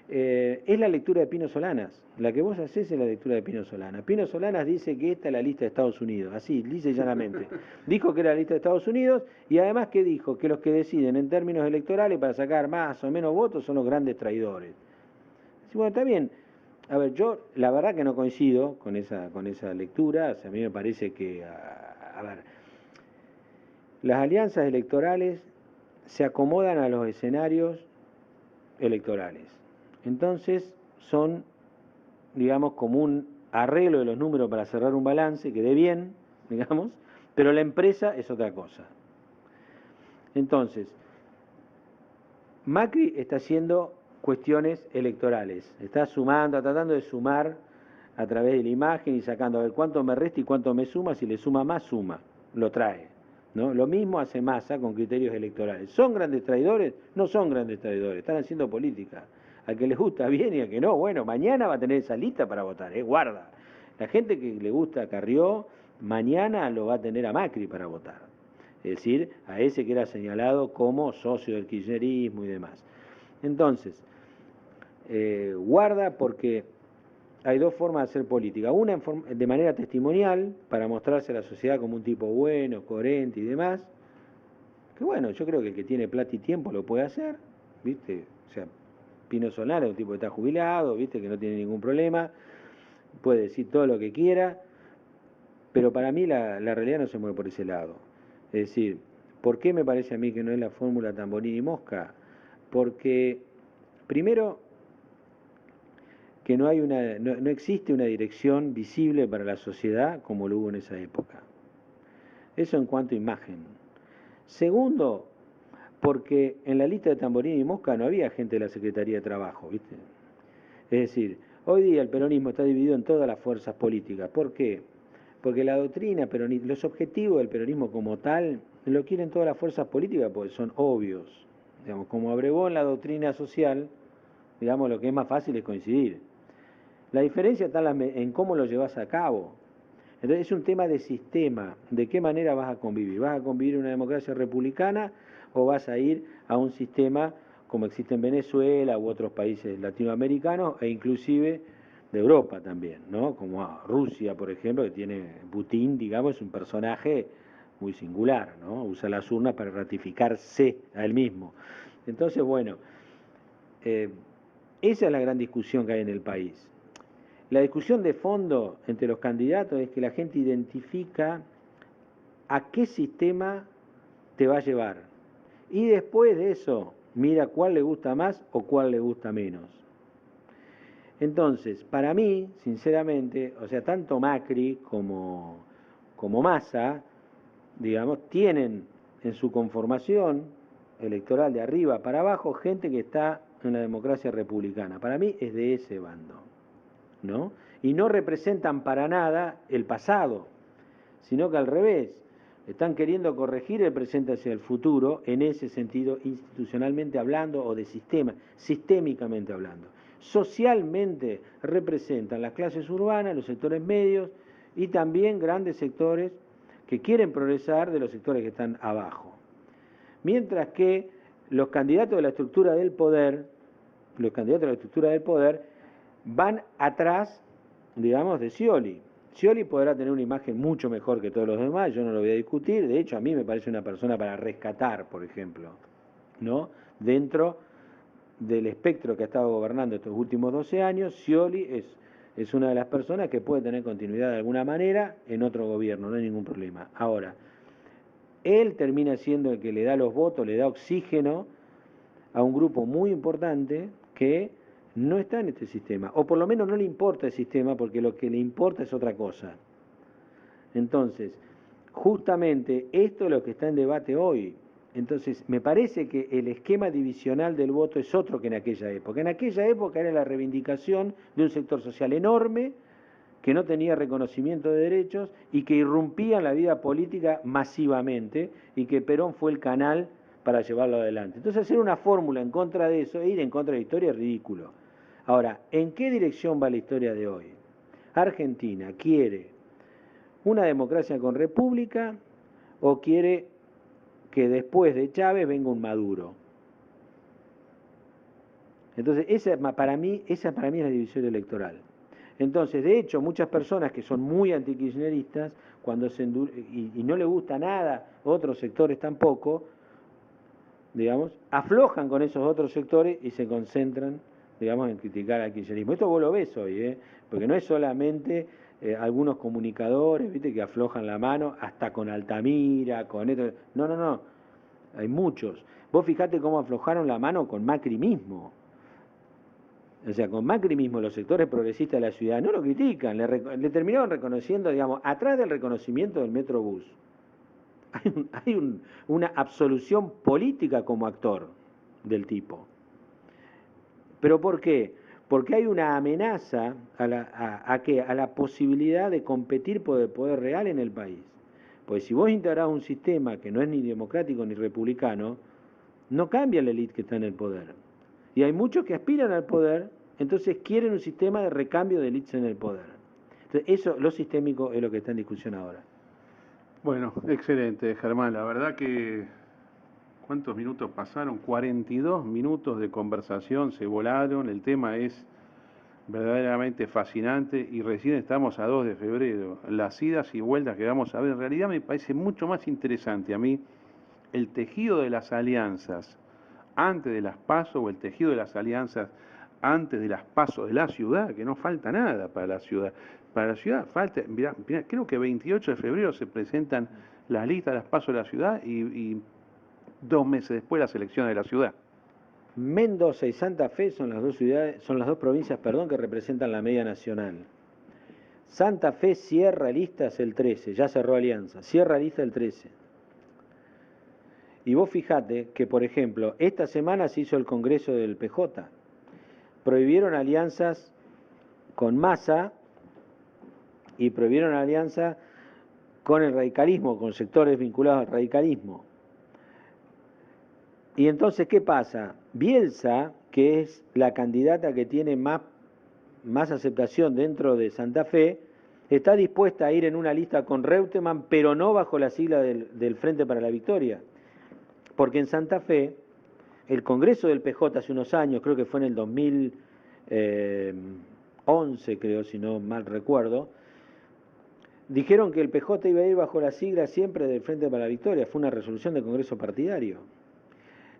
es la lectura de Pino Solanas. La que vos hacés es la lectura de Pino Solanas. Pino Solanas dice que esta es la lista de Estados Unidos, así, lisa y llanamente. Dijo que era la lista de Estados Unidos y además que dijo que los que deciden en términos electorales para sacar más o menos votos son los grandes traidores. Sí, bueno, está bien. A ver, yo la verdad que no coincido con esa lectura. O sea, a mí me parece que, a ver, las alianzas electorales se acomodan a los escenarios electorales. Entonces son, digamos, como un arreglo de los números para cerrar un balance que dé bien, digamos, pero la empresa es otra cosa. Entonces, Macri está haciendo cuestiones electorales, está sumando, tratando de sumar a través de la imagen y sacando a ver cuánto me resta y cuánto me suma, si le suma más, suma, lo trae, ¿no? Lo mismo hace Massa con criterios electorales. ¿Son grandes traidores? No son grandes traidores, están haciendo política. Al que les gusta bien y al que no, bueno, mañana va a tener esa lista para votar, guarda. La gente que le gusta a Carrió, mañana lo va a tener a Macri para votar. Es decir, a ese que era señalado como socio del kirchnerismo y demás. Entonces, guarda porque hay dos formas de hacer política. Una de manera testimonial, para mostrarse a la sociedad como un tipo bueno, coherente y demás. Que bueno, yo creo que el que tiene plata y tiempo lo puede hacer, ¿viste? O sea, Pino Solana es un tipo que está jubilado, ¿viste? Que no tiene ningún problema, puede decir todo lo que quiera, pero para mí la realidad no se mueve por ese lado. Es decir, ¿por qué me parece a mí que no es la fórmula Tamborini-Mosca? Porque, primero, que no existe una dirección visible para la sociedad como lo hubo en esa época. Eso en cuanto a imagen. Segundo, porque en la lista de Tamborini y Mosca no había gente de la Secretaría de Trabajo, ¿viste? Es decir, hoy día el peronismo está dividido en todas las fuerzas políticas. ¿Por qué? Porque la doctrina peronista, los objetivos del peronismo como tal, lo quieren todas las fuerzas políticas porque son obvios. Digamos, como abrevó en la doctrina social, digamos, lo que es más fácil es coincidir. La diferencia está en cómo lo llevas a cabo. Entonces es un tema de sistema, de qué manera vas a convivir. ¿Vas a convivir en una democracia republicana o vas a ir a un sistema como existe en Venezuela u otros países latinoamericanos e inclusive de Europa también, ¿no? Como Rusia, por ejemplo, que tiene Putin, digamos, es un personaje muy singular, ¿no? Usa las urnas para ratificarse a él mismo. Entonces, bueno, esa es la gran discusión que hay en el país. La discusión de fondo entre los candidatos es que la gente identifica a qué sistema te va a llevar. Y después de eso, mira cuál le gusta más o cuál le gusta menos. Entonces, para mí, sinceramente, o sea, tanto Macri como Massa, digamos, tienen en su conformación electoral de arriba para abajo gente que está en la democracia republicana. Para mí es de ese bando, ¿no? Y no representan para nada el pasado, sino que al revés, están queriendo corregir el presente hacia el futuro en ese sentido, institucionalmente hablando o de sistema, sistémicamente hablando. Socialmente representan las clases urbanas, los sectores medios y también grandes sectores que quieren progresar de los sectores que están abajo. Mientras que los candidatos de la estructura del poder, van atrás, digamos, de Scioli. Scioli podrá tener una imagen mucho mejor que todos los demás, yo no lo voy a discutir, de hecho a mí me parece una persona para rescatar, por ejemplo, ¿no? Dentro del espectro que ha estado gobernando estos últimos 12 años, Scioli es una de las personas que puede tener continuidad de alguna manera en otro gobierno, no hay ningún problema. Ahora, él termina siendo el que le da los votos, le da oxígeno a un grupo muy importante que no está en este sistema, o por lo menos no le importa el sistema porque lo que le importa es otra cosa. Entonces, justamente esto es lo que está en debate hoy. Entonces, me parece que el esquema divisional del voto es otro que en aquella época. En aquella época era la reivindicación de un sector social enorme que no tenía reconocimiento de derechos y que irrumpía en la vida política masivamente y que Perón fue el canal para llevarlo adelante. Entonces hacer una fórmula en contra de eso e ir en contra de la historia es ridículo. Ahora, ¿en qué dirección va la historia de hoy? ¿Argentina quiere una democracia con república o quiere que después de Chávez venga un Maduro? Entonces, esa para mí es la división electoral. Entonces, de hecho, muchas personas que son muy antikirchneristas, cuando y no les gusta nada, otros sectores tampoco, digamos, aflojan con esos otros sectores y se concentran, digamos, en criticar al kirchnerismo. Esto vos lo ves hoy, porque no es solamente algunos comunicadores, viste, que aflojan la mano, hasta con Altamira, con esto. No, hay muchos. Vos fijate cómo aflojaron la mano con Macri mismo. O sea, con Macri mismo los sectores progresistas de la ciudad no lo critican, le terminaron reconociendo, digamos, atrás del reconocimiento del Metrobús, hay una absolución política como actor del tipo. ¿Pero por qué? Porque hay una amenaza a la posibilidad de competir por el poder real en el país. Porque si vos integrás un sistema que no es ni democrático ni republicano, no cambia la élite que está en el poder. Y hay muchos que aspiran al poder, entonces quieren un sistema de recambio de élites en el poder. Entonces eso, lo sistémico, es lo que está en discusión ahora. Bueno, excelente, Germán. La verdad que, ¿cuántos minutos pasaron? 42 minutos de conversación, se volaron. El tema es verdaderamente fascinante y recién estamos a 2 de febrero. Las idas y vueltas que vamos a ver, en realidad me parece mucho más interesante a mí el tejido de las alianzas antes de las PASO o el tejido de las alianzas antes de las PASO de la ciudad, que no falta nada para la ciudad. Para la ciudad falta, mirá, creo que 28 de febrero se presentan las listas de las PASO de la ciudad y 2 meses después las elecciones de la ciudad. Mendoza y Santa Fe son las dos provincias, que representan la media nacional. Santa Fe cierra listas el 13, ya cerró alianza, cierra lista el 13. Y vos fijate que, por ejemplo, esta semana se hizo el Congreso del PJ. Prohibieron alianzas con Massa y prohibieron alianza con el radicalismo, con sectores vinculados al radicalismo. Y entonces, ¿qué pasa? Bielsa, que es la candidata que tiene más aceptación dentro de Santa Fe, está dispuesta a ir en una lista con Reutemann, pero no bajo la sigla del Frente para la Victoria. Porque en Santa Fe, el Congreso del PJ hace unos años, creo que fue en el 2011, creo, si no mal recuerdo, dijeron que el PJ iba a ir bajo la sigla siempre del Frente para la Victoria. Fue una resolución del Congreso partidario.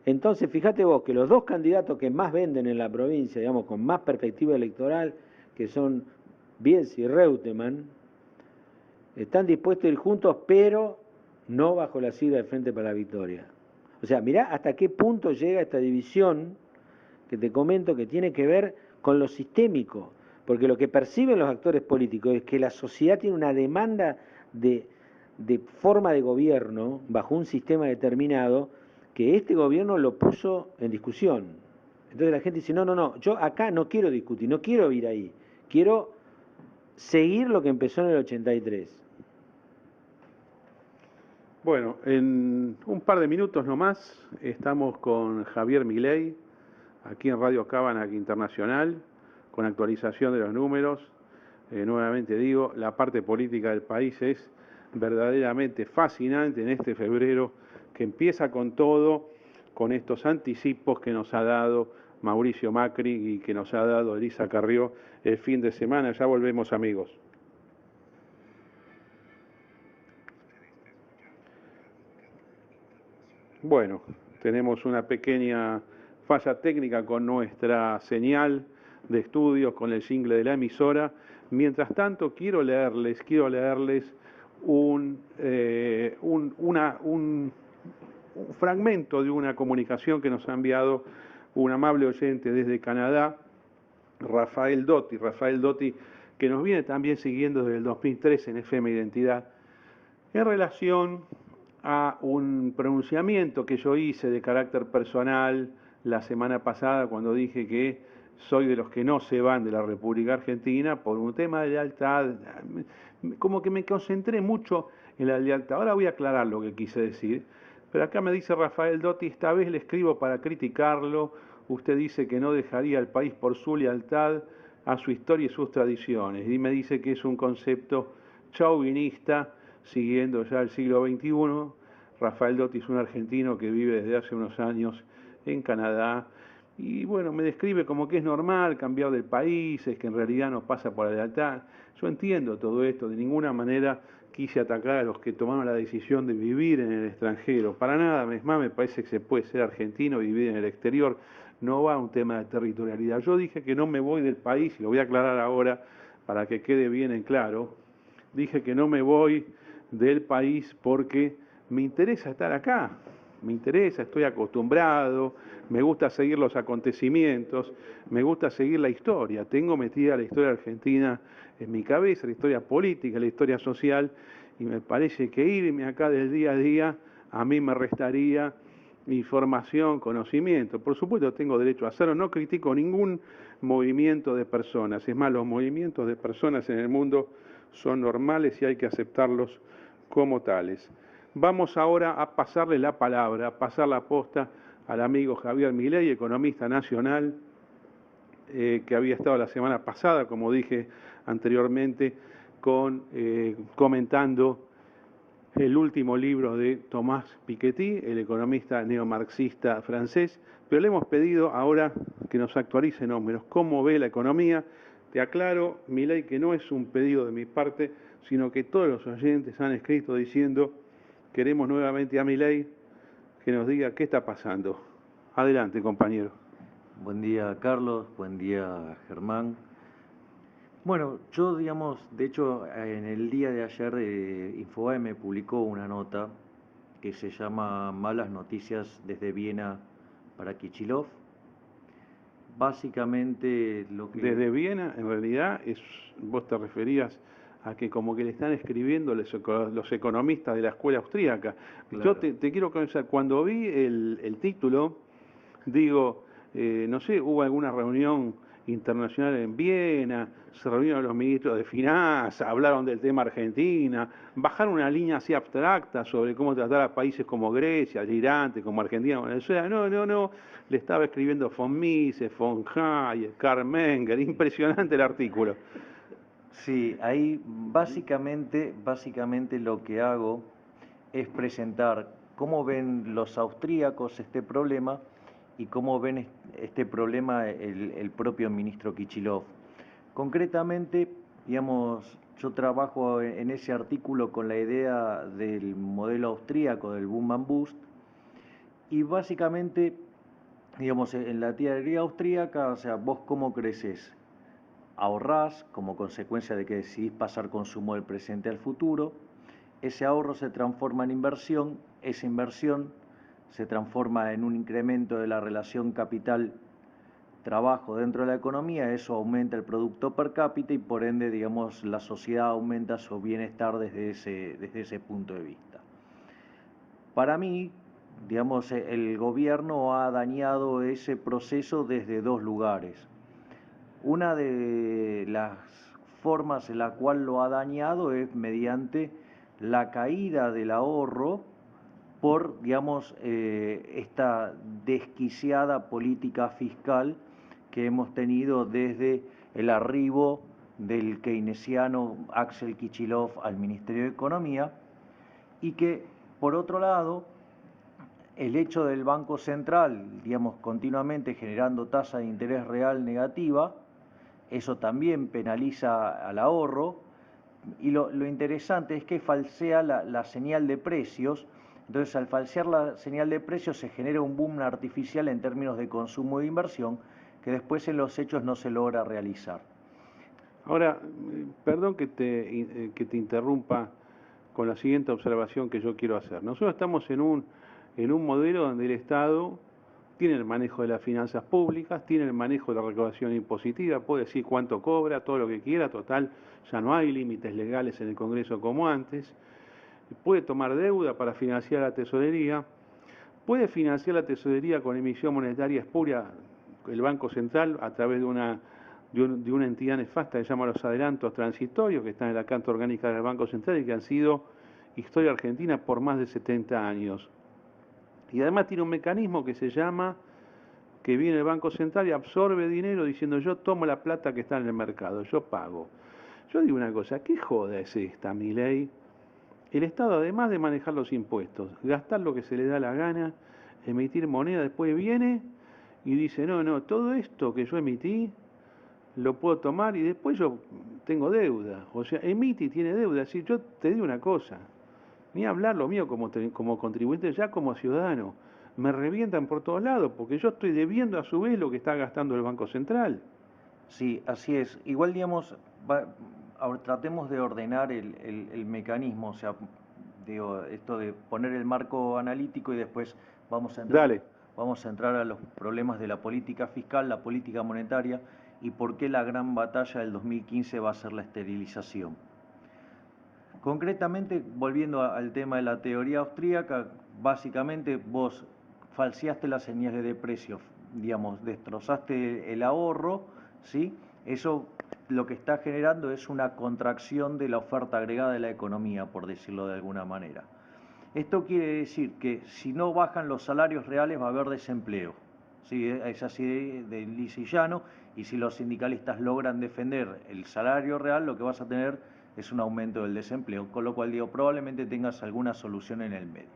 Entonces, fíjate vos que los dos candidatos que más venden en la provincia, digamos, con más perspectiva electoral, que son Bielsa y Reutemann, están dispuestos a ir juntos, pero no bajo la sigla del Frente para la Victoria. O sea, mirá hasta qué punto llega esta división que te comento, que tiene que ver con lo sistémico, porque lo que perciben los actores políticos es que la sociedad tiene una demanda de forma de gobierno bajo un sistema determinado que este gobierno lo puso en discusión. Entonces la gente dice, no, yo acá no quiero discutir, no quiero ir ahí, quiero seguir lo que empezó en el 83. Bueno, en un par de minutos nomás estamos con Javier Milei, aquí en Radio Cábanac Internacional, con actualización de los números. Nuevamente digo, la parte política del país es verdaderamente fascinante en este febrero, que empieza con todo, con estos anticipos que nos ha dado Mauricio Macri y que nos ha dado Elisa Carrió el fin de semana. Ya volvemos, amigos. Bueno, tenemos una pequeña falla técnica con nuestra señal de estudios, con el jingle de la emisora. Mientras tanto, quiero leerles un fragmento de una comunicación que nos ha enviado un amable oyente desde Canadá, Rafael Dotti, que nos viene también siguiendo desde el 2013 en FM Identidad, en relación a un pronunciamiento que yo hice de carácter personal la semana pasada cuando dije que soy de los que no se van de la República Argentina por un tema de lealtad. Como que me concentré mucho en la lealtad. Ahora voy a aclarar lo que quise decir, pero acá me dice Rafael Dotti, esta vez le escribo para criticarlo. Usted dice que no dejaría al país por su lealtad a su historia y sus tradiciones, y me dice que es un concepto chauvinista, siguiendo ya el siglo XXI. Rafael Dotti es un argentino que vive desde hace unos años en Canadá, y bueno, me describe como que es normal cambiar de país, es que en realidad no pasa por la lealtad. Yo entiendo todo esto, de ninguna manera quise atacar a los que tomaron la decisión de vivir en el extranjero, para nada, es más, me parece que se puede ser argentino y vivir en el exterior, no va a un tema de territorialidad. Yo dije que no me voy del país, y lo voy a aclarar ahora para que quede bien en claro. Dije que no me voy del país porque me interesa estar acá, me interesa, estoy acostumbrado, me gusta seguir los acontecimientos, me gusta seguir la historia, tengo metida la historia argentina en mi cabeza, la historia política, la historia social, y me parece que irme acá del día a día a mí me restaría información, conocimiento. Por supuesto tengo derecho a hacerlo, no critico ningún movimiento de personas, es más, los movimientos de personas en el mundo son normales y hay que aceptarlos como tales. Vamos ahora a pasarle la palabra, a pasar la posta al amigo Javier Milei, economista nacional, que había estado la semana pasada, como dije anteriormente, comentando el último libro de Thomas Piketty, el economista neomarxista francés, pero le hemos pedido ahora que nos actualice números, cómo ve la economía. Te aclaro, Milei, que no es un pedido de mi parte, sino que todos los oyentes han escrito diciendo: queremos nuevamente a Milei que nos diga qué está pasando. Adelante, compañero. Buen día, Carlos. Buen día, Germán. Bueno, yo, de hecho, en el día de ayer Infobae me publicó una nota que se llama Malas noticias desde Viena para Kichilov. Básicamente lo que... Desde Viena, en realidad, vos te referías a que como que le están escribiendo los economistas de la escuela austríaca. Claro. Yo te quiero comenzar, cuando vi el título, digo, no sé, hubo alguna reunión internacional en Viena, se reunieron los ministros de finanzas, hablaron del tema Argentina, bajaron una línea así abstracta sobre cómo tratar a países como Grecia, Irán, como Argentina, Venezuela. No, le estaba escribiendo von Mises, von Hayek, Karl Menger, impresionante el artículo. Sí, ahí básicamente lo que hago es presentar cómo ven los austríacos este problema y cómo ven este problema el propio ministro Kichilov. Concretamente, yo trabajo en ese artículo con la idea del modelo austríaco, del boom and bust, y básicamente, en la teoría austríaca, o sea, vos cómo creces, ahorrás como consecuencia de que decidís pasar consumo del presente al futuro, ese ahorro se transforma en inversión, esa inversión se transforma en un incremento de la relación capital trabajo dentro de la economía, eso aumenta el producto per cápita y por ende, digamos, la sociedad aumenta su bienestar desde ese punto de vista. Para mí, digamos, el gobierno ha dañado ese proceso desde dos lugares. Una de las formas en la cual lo ha dañado es mediante la caída del ahorro por, digamos, esta desquiciada política fiscal que hemos tenido desde el arribo del keynesiano Axel Kicillof al Ministerio de Economía, y que, por otro lado, el hecho del Banco Central, digamos, continuamente generando tasa de interés real negativa, eso también penaliza al ahorro, y lo interesante es que falsea la señal de precios. Entonces, al falsear la señal de precios se genera un boom artificial en términos de consumo e inversión que después en los hechos no se logra realizar. Ahora, perdón que te interrumpa con la siguiente observación que yo quiero hacer. Nosotros estamos en un modelo donde el Estado tiene el manejo de las finanzas públicas, tiene el manejo de la recaudación impositiva, puede decir cuánto cobra, todo lo que quiera, total, ya no hay límites legales en el Congreso como antes, puede tomar deuda para financiar la tesorería, puede financiar la tesorería con emisión monetaria espuria, el Banco Central, a través de una entidad nefasta que se llama los adelantos transitorios, que están en la Carta Orgánica del Banco Central y que han sido historia argentina por más de 70 años. Y además tiene un mecanismo que se llama, que viene el Banco Central y absorbe dinero diciendo yo tomo la plata que está en el mercado, yo pago. Yo digo una cosa, ¿qué joda es esta, Milei? El Estado, además de manejar los impuestos, gastar lo que se le da la gana, emitir moneda, después viene y dice, no, todo esto que yo emití lo puedo tomar y después yo tengo deuda. O sea, emite y tiene deuda. Así, yo te digo una cosa, ni hablar lo mío como contribuyente, ya como ciudadano, me revientan por todos lados, porque yo estoy debiendo a su vez lo que está gastando el Banco Central. Sí, así es. Igual, digamos, ahora tratemos de ordenar el mecanismo, o sea, digo, esto de poner el marco analítico y después vamos a entrar a los problemas de la política fiscal, la política monetaria y por qué la gran batalla del 2015 va a ser la esterilización. Concretamente, volviendo al tema de la teoría austríaca, básicamente vos falseaste las señales de precios, digamos, destrozaste el ahorro, ¿sí? Eso lo que está generando es una contracción de la oferta agregada de la economía, por decirlo de alguna manera. Esto quiere decir que si no bajan los salarios reales va a haber desempleo, ¿sí? Es así de lisa y llano, y si los sindicalistas logran defender el salario real, lo que vas a tener es un aumento del desempleo, con lo cual digo, probablemente tengas alguna solución en el medio.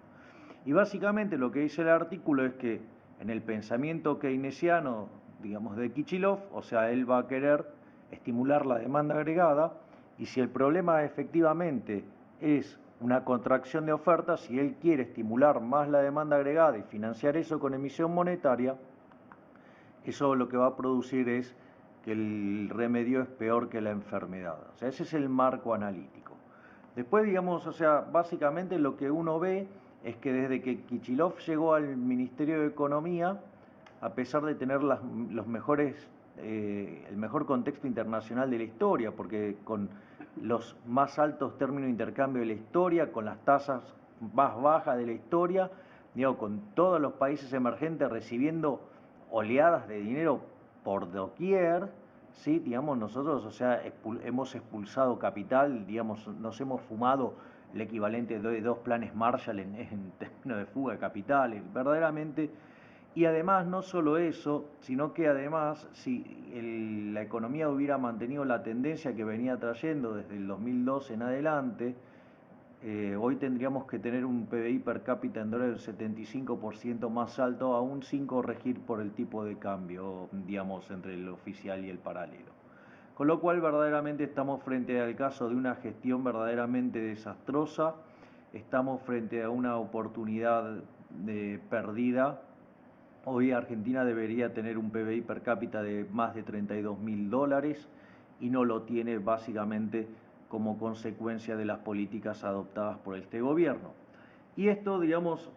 Y básicamente lo que dice el artículo es que en el pensamiento keynesiano, digamos, de Kicillof, o sea, él va a querer estimular la demanda agregada, y si el problema efectivamente es una contracción de oferta, si él quiere estimular más la demanda agregada y financiar eso con emisión monetaria, eso lo que va a producir es que el remedio es peor que la enfermedad. O sea, ese es el marco analítico. Después, digamos, o sea, básicamente lo que uno ve es que desde que Kicillof llegó al Ministerio de Economía, a pesar de tener el mejor contexto internacional de la historia, porque con los más altos términos de intercambio de la historia, con las tasas más bajas de la historia, digo, con todos los países emergentes recibiendo oleadas de dinero por doquier, ¿sí? Digamos, nosotros, o sea, hemos expulsado capital, digamos, nos hemos fumado el equivalente de 2 planes Marshall en términos de fuga de capitales, verdaderamente. Y además, no solo eso, sino que además, si la economía hubiera mantenido la tendencia que venía trayendo desde el 2012 en adelante, hoy tendríamos que tener un PBI per cápita en dólares del 75% más alto, aún sin corregir por el tipo de cambio, digamos, entre el oficial y el paralelo. Con lo cual, verdaderamente estamos frente al caso de una gestión verdaderamente desastrosa, estamos frente a una oportunidad perdida. Hoy Argentina debería tener un PBI per cápita de más de $32.000 y no lo tiene básicamente como consecuencia de las políticas adoptadas por este gobierno. Y esto, digamos,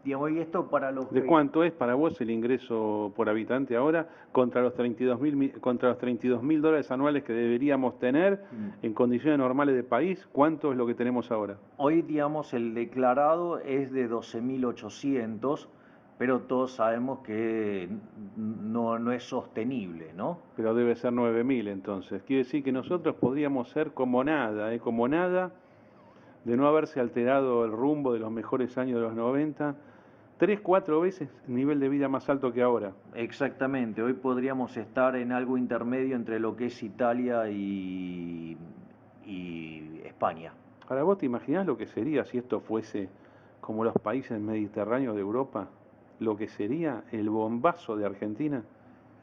digamos, y esto para los ¿De que... cuánto es para vos el ingreso por habitante ahora contra los 32.000 dólares anuales que deberíamos tener en condiciones normales de país? ¿Cuánto es lo que tenemos ahora? Hoy, digamos, el declarado es de 12.800, pero todos sabemos que no es sostenible, ¿no? Pero debe ser 9.000 entonces. Quiere decir que nosotros podríamos ser como nada, como nada, de no haberse alterado el rumbo de los mejores años de los 90, 3, 4 veces el nivel de vida más alto que ahora. Exactamente, hoy podríamos estar en algo intermedio entre lo que es Italia y España. Ahora, ¿vos te imaginás lo que sería si esto fuese como los países mediterráneos de Europa? Lo que sería el bombazo de Argentina.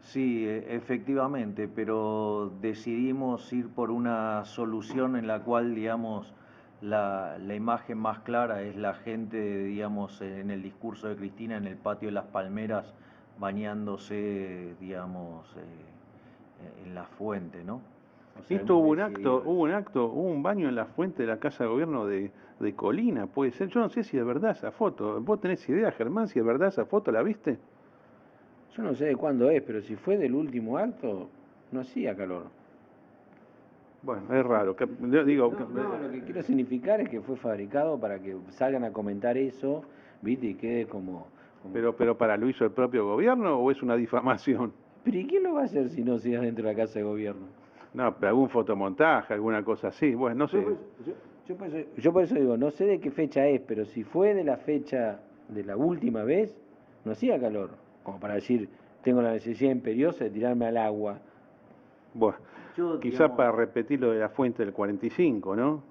Sí, efectivamente, pero decidimos ir por una solución en la cual, digamos, la imagen más clara es la gente, digamos, en el discurso de Cristina en el patio de las Palmeras, bañándose, digamos, en la fuente, ¿no? O sea, Esto hemos decidido eso. hubo un baño en la fuente de la Casa de Gobierno de Colina, puede ser. Yo no sé si es verdad esa foto. ¿Vos tenés idea, Germán, si es verdad esa foto? ¿La viste? Yo no sé de cuándo es, pero si fue del último acto, no hacía calor. Bueno, es raro. Yo digo, No, lo que quiero significar es que fue fabricado para que salgan a comentar eso, ¿viste? Y quede pero para lo hizo el propio gobierno o es una difamación. Pero ¿y quién lo va a hacer si no sea dentro de la Casa de Gobierno? No, pero algún fotomontaje, alguna cosa así. Bueno, no sé. Yo por eso digo, no sé de qué fecha es, pero si fue de la fecha de la última vez, no hacía calor, como para decir, tengo la necesidad imperiosa de tirarme al agua. Bueno, Yo, quizás digamos, para repetir lo de la fuente del 45, ¿no?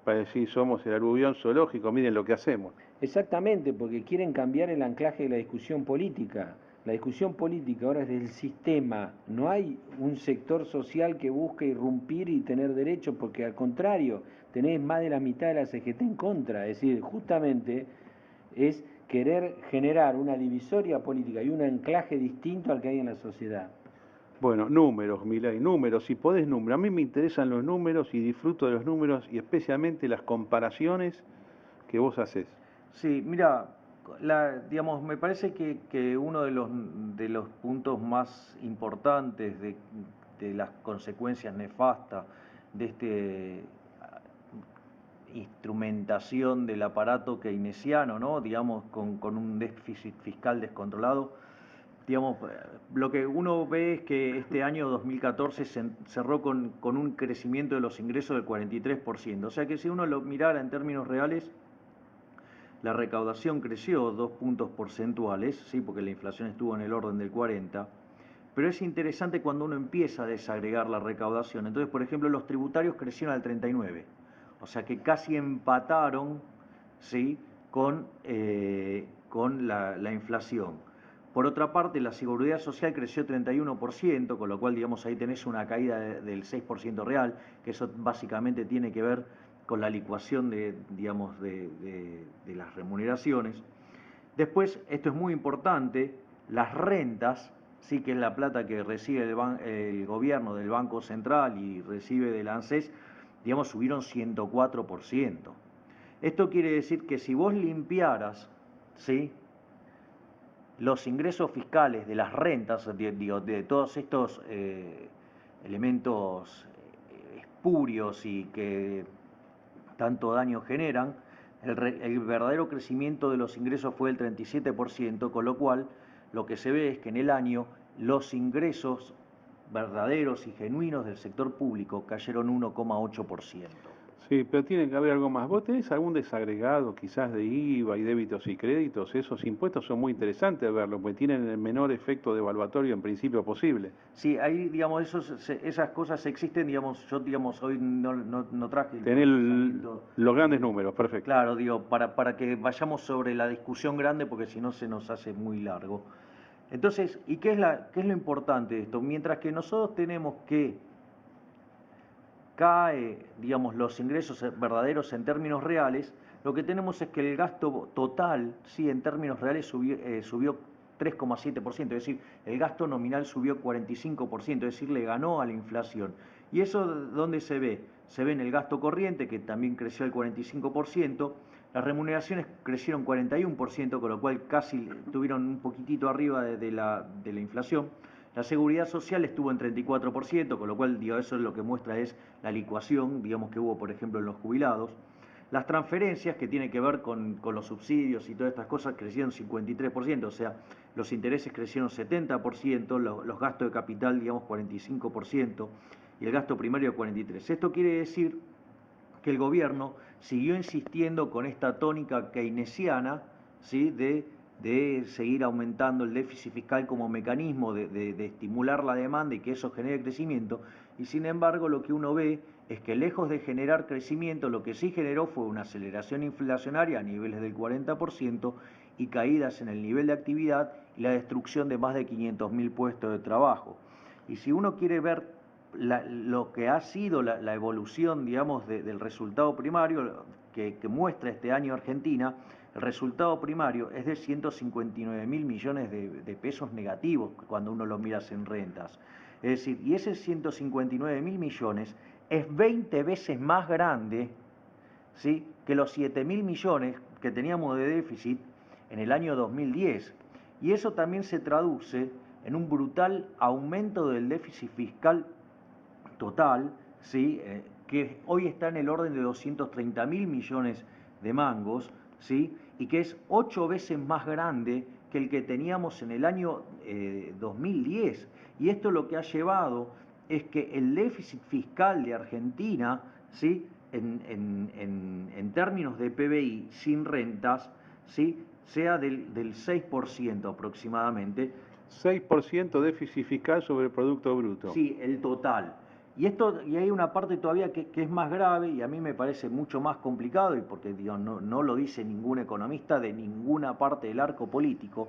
Para decir, somos el aluvión zoológico, miren lo que hacemos. Exactamente, porque quieren cambiar el anclaje de la discusión política. La discusión política ahora es del sistema, no hay un sector social que busque irrumpir y tener derechos, porque al contrario, tenés más de la mitad de la CGT en contra, es decir, justamente es querer generar una divisoria política y un anclaje distinto al que hay en la sociedad. Bueno, números, Milei, números, si podés números. A mí me interesan los números y disfruto de los números y especialmente las comparaciones que vos haces. sí, mira, digamos, me parece que uno de los puntos más importantes de las consecuencias nefastas de este instrumentación del aparato keynesiano, ¿no? Digamos, con un déficit fiscal descontrolado. Digamos, lo que uno ve es que este año 2014 cerró con un crecimiento de los ingresos del 43%. O sea que si uno lo mirara en términos reales, la recaudación creció 2 puntos porcentuales, ¿sí? Porque la inflación estuvo en el orden del 40%. Pero es interesante cuando uno empieza a desagregar la recaudación. Entonces, por ejemplo, los tributarios crecieron al 39%. O sea que casi empataron, ¿sí? con la inflación. Por otra parte, la seguridad social creció 31%, con lo cual, digamos, ahí tenés una caída del 6% real, que eso básicamente tiene que ver con la licuación digamos, de las remuneraciones. Después, esto es muy importante, las rentas, sí, que es la plata que recibe el gobierno del Banco Central y recibe del ANSES, digamos, subieron 104%. Esto quiere decir que si vos limpiaras, ¿sí?, los ingresos fiscales de las rentas, de todos estos elementos espurios y que tanto daño generan, el verdadero crecimiento de los ingresos fue del 37%, con lo cual lo que se ve es que en el año los ingresos verdaderos y genuinos del sector público cayeron 1,8%. Sí, pero tiene que haber algo más. ¿Vos tenés algún desagregado quizás de IVA y débitos y créditos? Esos impuestos son muy interesantes verlos, porque tienen el menor efecto devaluatorio en principio posible. Sí, ahí, digamos, esas cosas existen, digamos, yo, digamos, hoy no traje el Tenés procesamiento. los grandes números, perfecto. Claro, digo, para que vayamos sobre la discusión grande, porque si no se nos hace muy largo. Entonces, ¿y qué es lo importante de esto? Mientras que nosotros tenemos que cae, digamos, los ingresos verdaderos en términos reales, lo que tenemos es que el gasto total, sí, en términos reales subió 3,7%, es decir, el gasto nominal subió 45%, es decir, le ganó a la inflación. ¿Y eso dónde se ve? Se ve en el gasto corriente, que también creció al 45%, Las remuneraciones crecieron 41%, con lo cual casi estuvieron un poquitito arriba de la inflación. La seguridad social estuvo en 34%, con lo cual, digo, eso es lo que muestra es la licuación, digamos, que hubo, por ejemplo, en los jubilados. Las transferencias, que tienen que ver con los subsidios y todas estas cosas, crecieron 53%, o sea, los intereses crecieron 70%, los gastos de capital, digamos, 45%, y el gasto primario 43%. Esto quiere decir que el gobierno siguió insistiendo con esta tónica keynesiana, ¿sí?, de seguir aumentando el déficit fiscal como mecanismo de estimular la demanda y que eso genere crecimiento, y sin embargo lo que uno ve es que lejos de generar crecimiento, lo que sí generó fue una aceleración inflacionaria a niveles del 40% y caídas en el nivel de actividad y la destrucción de más de 500.000 puestos de trabajo. Y si uno quiere ver lo que ha sido la evolución, digamos, del resultado primario que muestra este año Argentina, el resultado primario es de 159.000 millones de pesos negativos cuando uno lo mira en rentas. Es decir, y ese 159.000 millones es 20 veces más grande, ¿sí?, que los 7.000 millones que teníamos de déficit en el año 2010. Y eso también se traduce en un brutal aumento del déficit fiscal total, ¿sí?, que hoy está en el orden de 230.000 millones de mangos, ¿sí?, y que es 8 veces más grande que el que teníamos en el año 2010. Y esto lo que ha llevado es que el déficit fiscal de Argentina, ¿sí?, en términos de PBI sin rentas, ¿sí?, sea del 6% aproximadamente. 6% déficit fiscal sobre el Producto Bruto. Sí, el total. Y hay una parte todavía que es más grave y a mí me parece mucho más complicado, y porque digo, no lo dice ningún economista de ninguna parte del arco político,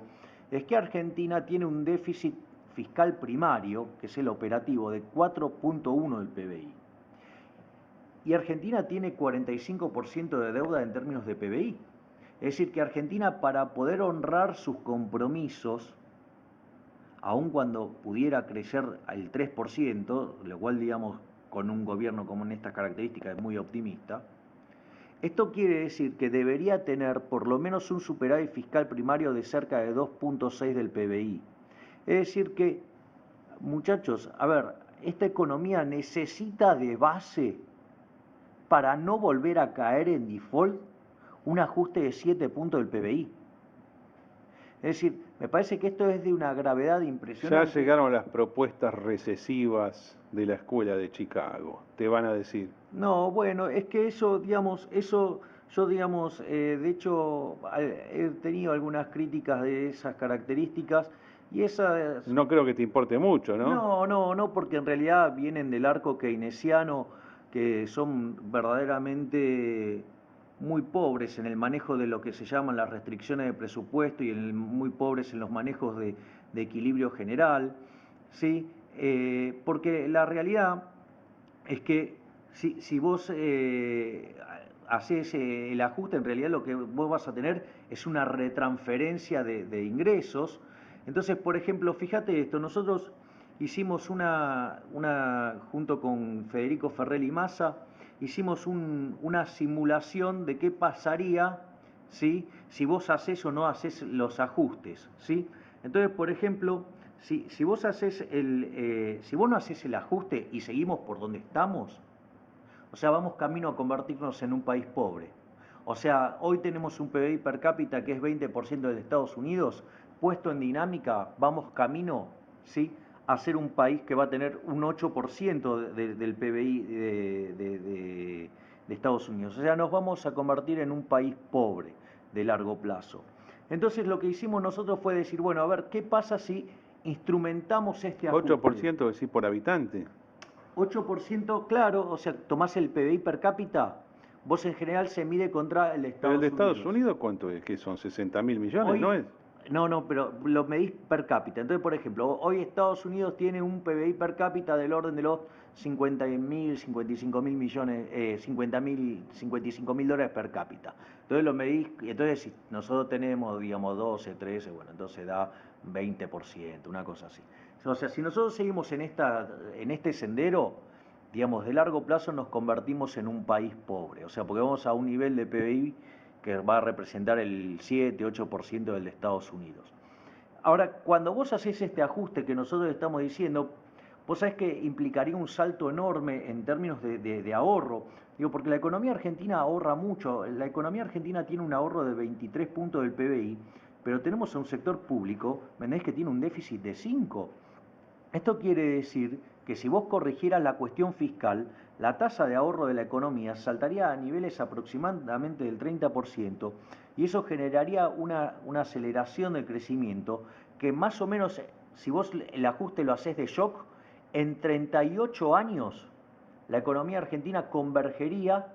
es que Argentina tiene un déficit fiscal primario, que es el operativo, de 4.1 del PBI. Y Argentina tiene 45% de deuda en términos de PBI. Es decir, que Argentina, para poder honrar sus compromisos, aun cuando pudiera crecer al 3%, lo cual, digamos, con un gobierno como en estas características es muy optimista, esto quiere decir que debería tener por lo menos un superávit fiscal primario de cerca de 2.6 del PBI. Es decir que, muchachos, a ver, esta economía necesita de base, para no volver a caer en default, un ajuste de 7 puntos del PBI. Es decir, me parece que esto es de una gravedad impresionante. Ya llegaron las propuestas recesivas de la escuela de Chicago, te van a decir. No, bueno, es que eso, digamos, yo, digamos, de hecho, he tenido algunas críticas de esas características y esas... No creo que te importe mucho, ¿no? No, porque en realidad vienen del arco keynesiano, que son verdaderamente muy pobres en el manejo de lo que se llaman las restricciones de presupuesto y muy pobres en los manejos de equilibrio general, ¿sí? Porque la realidad es que si vos haces el ajuste, en realidad lo que vos vas a tener es una retransferencia de ingresos. Entonces, por ejemplo, fíjate esto, nosotros hicimos junto con Federico Ferrell y Massa, hicimos una simulación de qué pasaría, ¿sí?, si vos haces o no haces los ajustes, ¿sí? Entonces, por ejemplo, si vos no haces el ajuste y seguimos por donde estamos, o sea, vamos camino a convertirnos en un país pobre. O sea, hoy tenemos un PBI per cápita que es 20% de Estados Unidos, puesto en dinámica, vamos camino, ¿sí?, a ser un país que va a tener un 8% del PBI de Estados Unidos. O sea, nos vamos a convertir en un país pobre de largo plazo. Entonces lo que hicimos nosotros fue decir, bueno, a ver, ¿qué pasa si instrumentamos este ajuste? 8% decís por habitante. 8%, claro, o sea, tomás el PBI per cápita, vos en general se mide contra el de Estados Unidos. ¿Pero el de Estados Unidos cuánto es? ¿Qué son? ¿60.000 millones? hoy, ¿No es? No, pero lo medís per cápita. Entonces, por ejemplo, hoy Estados Unidos tiene un PBI per cápita del orden de los 50.000, 55.000 millones, 55.000 dólares per cápita. Entonces lo medís, y entonces si nosotros tenemos, digamos, 12, 13, bueno, entonces da 20%, una cosa así. O sea, si nosotros seguimos en este sendero, digamos, de largo plazo nos convertimos en un país pobre. O sea, porque vamos a un nivel de PBI que va a representar el 7-8% del de Estados Unidos. Ahora, cuando vos haces este ajuste que nosotros estamos diciendo, vos sabés que implicaría un salto enorme en términos de ahorro. Digo, porque la economía argentina ahorra mucho. La economía argentina tiene un ahorro de 23 puntos del PBI, pero tenemos a un sector público, ¿me entendés?, que tiene un déficit de 5. Esto quiere decir que si vos corrigieras la cuestión fiscal, la tasa de ahorro de la economía saltaría a niveles aproximadamente del 30%, y eso generaría una aceleración del crecimiento que más o menos, si vos el ajuste lo haces de shock, en 38 años la economía argentina convergería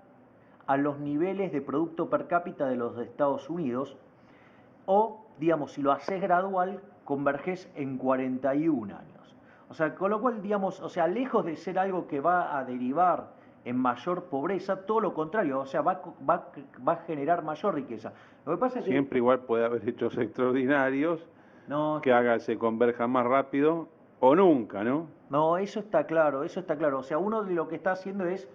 a los niveles de producto per cápita de los de Estados Unidos, o, digamos, si lo haces gradual, converges en 41 años. O sea, con lo cual, digamos, o sea, lejos de ser algo que va a derivar en mayor pobreza, todo lo contrario, o sea, va a generar mayor riqueza. Lo que pasa es que... Siempre igual puede haber hechos extraordinarios No, que haga se converja más rápido o nunca, ¿no? no, eso está claro, eso está claro. O sea, uno de lo que está haciendo es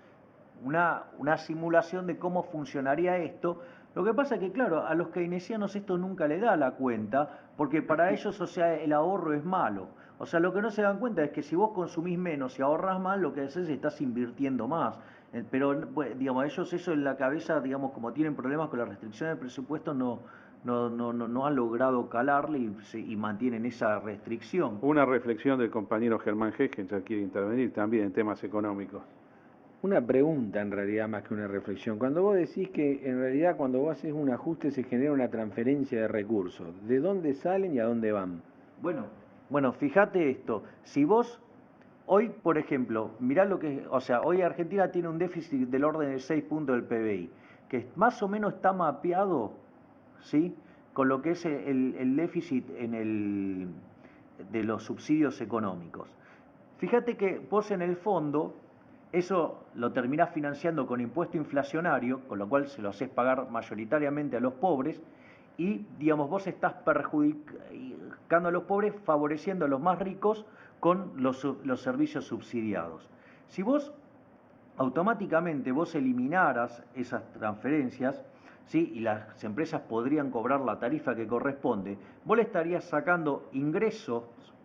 una simulación de cómo funcionaría esto. Lo que pasa es que, claro, a los keynesianos esto nunca le da la cuenta, porque para ellos, o sea, el ahorro es malo. O sea, lo que no se dan cuenta es que si vos consumís menos y ahorras más, lo que haces es estás invirtiendo más. Pero, digamos, ellos eso en la cabeza, digamos, como tienen problemas con la restricción del presupuesto, no han logrado calarle y mantienen esa restricción. Una reflexión del compañero Germán Hechen, ya quiere intervenir también en temas económicos. Una pregunta en realidad más que una reflexión. Cuando vos decís que en realidad cuando vos haces un ajuste se genera una transferencia de recursos, ¿de dónde salen y a dónde van? Bueno, fíjate esto, si vos hoy, por ejemplo, mirá lo que, o sea, hoy Argentina tiene un déficit del orden de 6 puntos del PBI, que más o menos está mapeado, ¿sí?, con lo que es el déficit de los subsidios económicos. Fíjate que vos en el fondo eso lo terminás financiando con impuesto inflacionario, con lo cual se lo haces pagar mayoritariamente a los pobres, y, digamos, vos estás perjudicando a los pobres, favoreciendo a los más ricos con los servicios subsidiados. Si vos automáticamente vos eliminaras esas transferencias, ¿sí?, y las empresas podrían cobrar la tarifa que corresponde, vos le estarías sacando ingresos,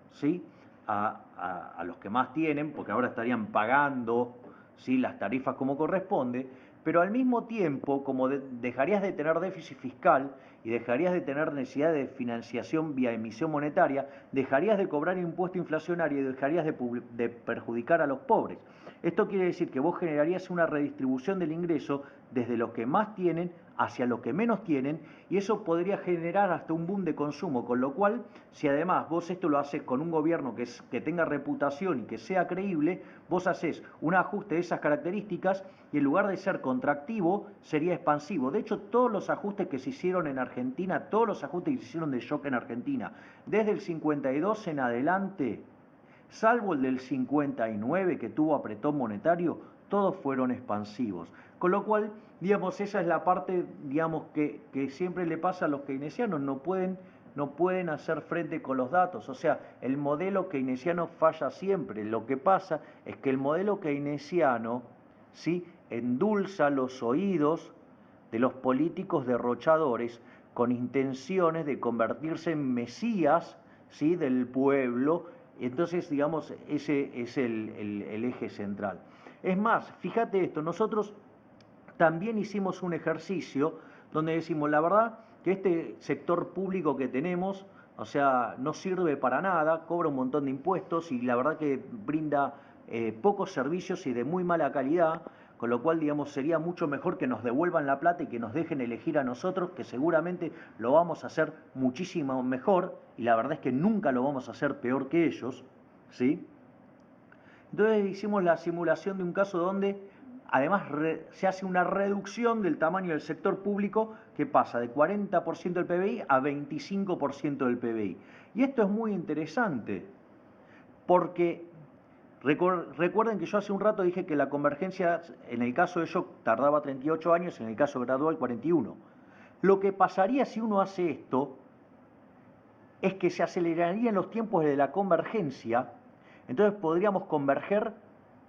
¿sí?, a los que más tienen, porque ahora estarían pagando, ¿sí?, las tarifas como corresponde, pero al mismo tiempo, como dejarías de tener déficit fiscal y dejarías de tener necesidad de financiación vía emisión monetaria, dejarías de cobrar impuesto inflacionario y dejarías de perjudicar a los pobres. Esto quiere decir que vos generarías una redistribución del ingreso desde los que más tienen hacia los que menos tienen, y eso podría generar hasta un boom de consumo, con lo cual, si además vos esto lo haces con un gobierno que tenga reputación y que sea creíble, vos haces un ajuste de esas características y en lugar de ser contractivo, sería expansivo. De hecho, todos los ajustes que se hicieron en Argentina, todos los ajustes que se hicieron de shock en Argentina, desde el 52 en adelante, salvo el del 59 que tuvo apretón monetario, todos fueron expansivos. Con lo cual, digamos, esa es la parte, digamos, que siempre le pasa a los keynesianos, no pueden hacer frente con los datos. O sea, el modelo keynesiano falla siempre. Lo que pasa es que el modelo keynesiano, ¿sí?, endulza los oídos de los políticos derrochadores con intenciones de convertirse en mesías, ¿sí?, del pueblo. Entonces, digamos, ese es el eje central. Es más, fíjate esto, nosotros también hicimos un ejercicio donde decimos, la verdad que este sector público que tenemos, o sea, no sirve para nada, cobra un montón de impuestos y la verdad que brinda pocos servicios y de muy mala calidad, con lo cual, digamos, sería mucho mejor que nos devuelvan la plata y que nos dejen elegir a nosotros, que seguramente lo vamos a hacer muchísimo mejor, y la verdad es que nunca lo vamos a hacer peor que ellos, ¿sí? Entonces hicimos la simulación de un caso donde además se hace una reducción del tamaño del sector público que pasa de 40% del PBI a 25% del PBI. Y esto es muy interesante porque recuerden que yo hace un rato dije que la convergencia en el caso de shock tardaba 38 años, en el caso gradual 41. Lo que pasaría si uno hace esto es que se acelerarían los tiempos de la convergencia. Entonces podríamos converger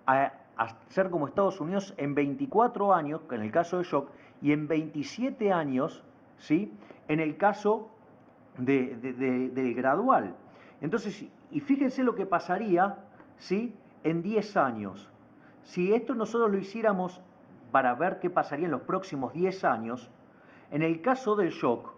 a a ser como Estados Unidos en 24 años, en el caso de shock, y en 27 años, ¿sí?, en el caso del gradual. Entonces, y fíjense lo que pasaría, ¿sí?, en 10 años. Si esto nosotros lo hiciéramos para ver qué pasaría en los próximos 10 años, en el caso del shock,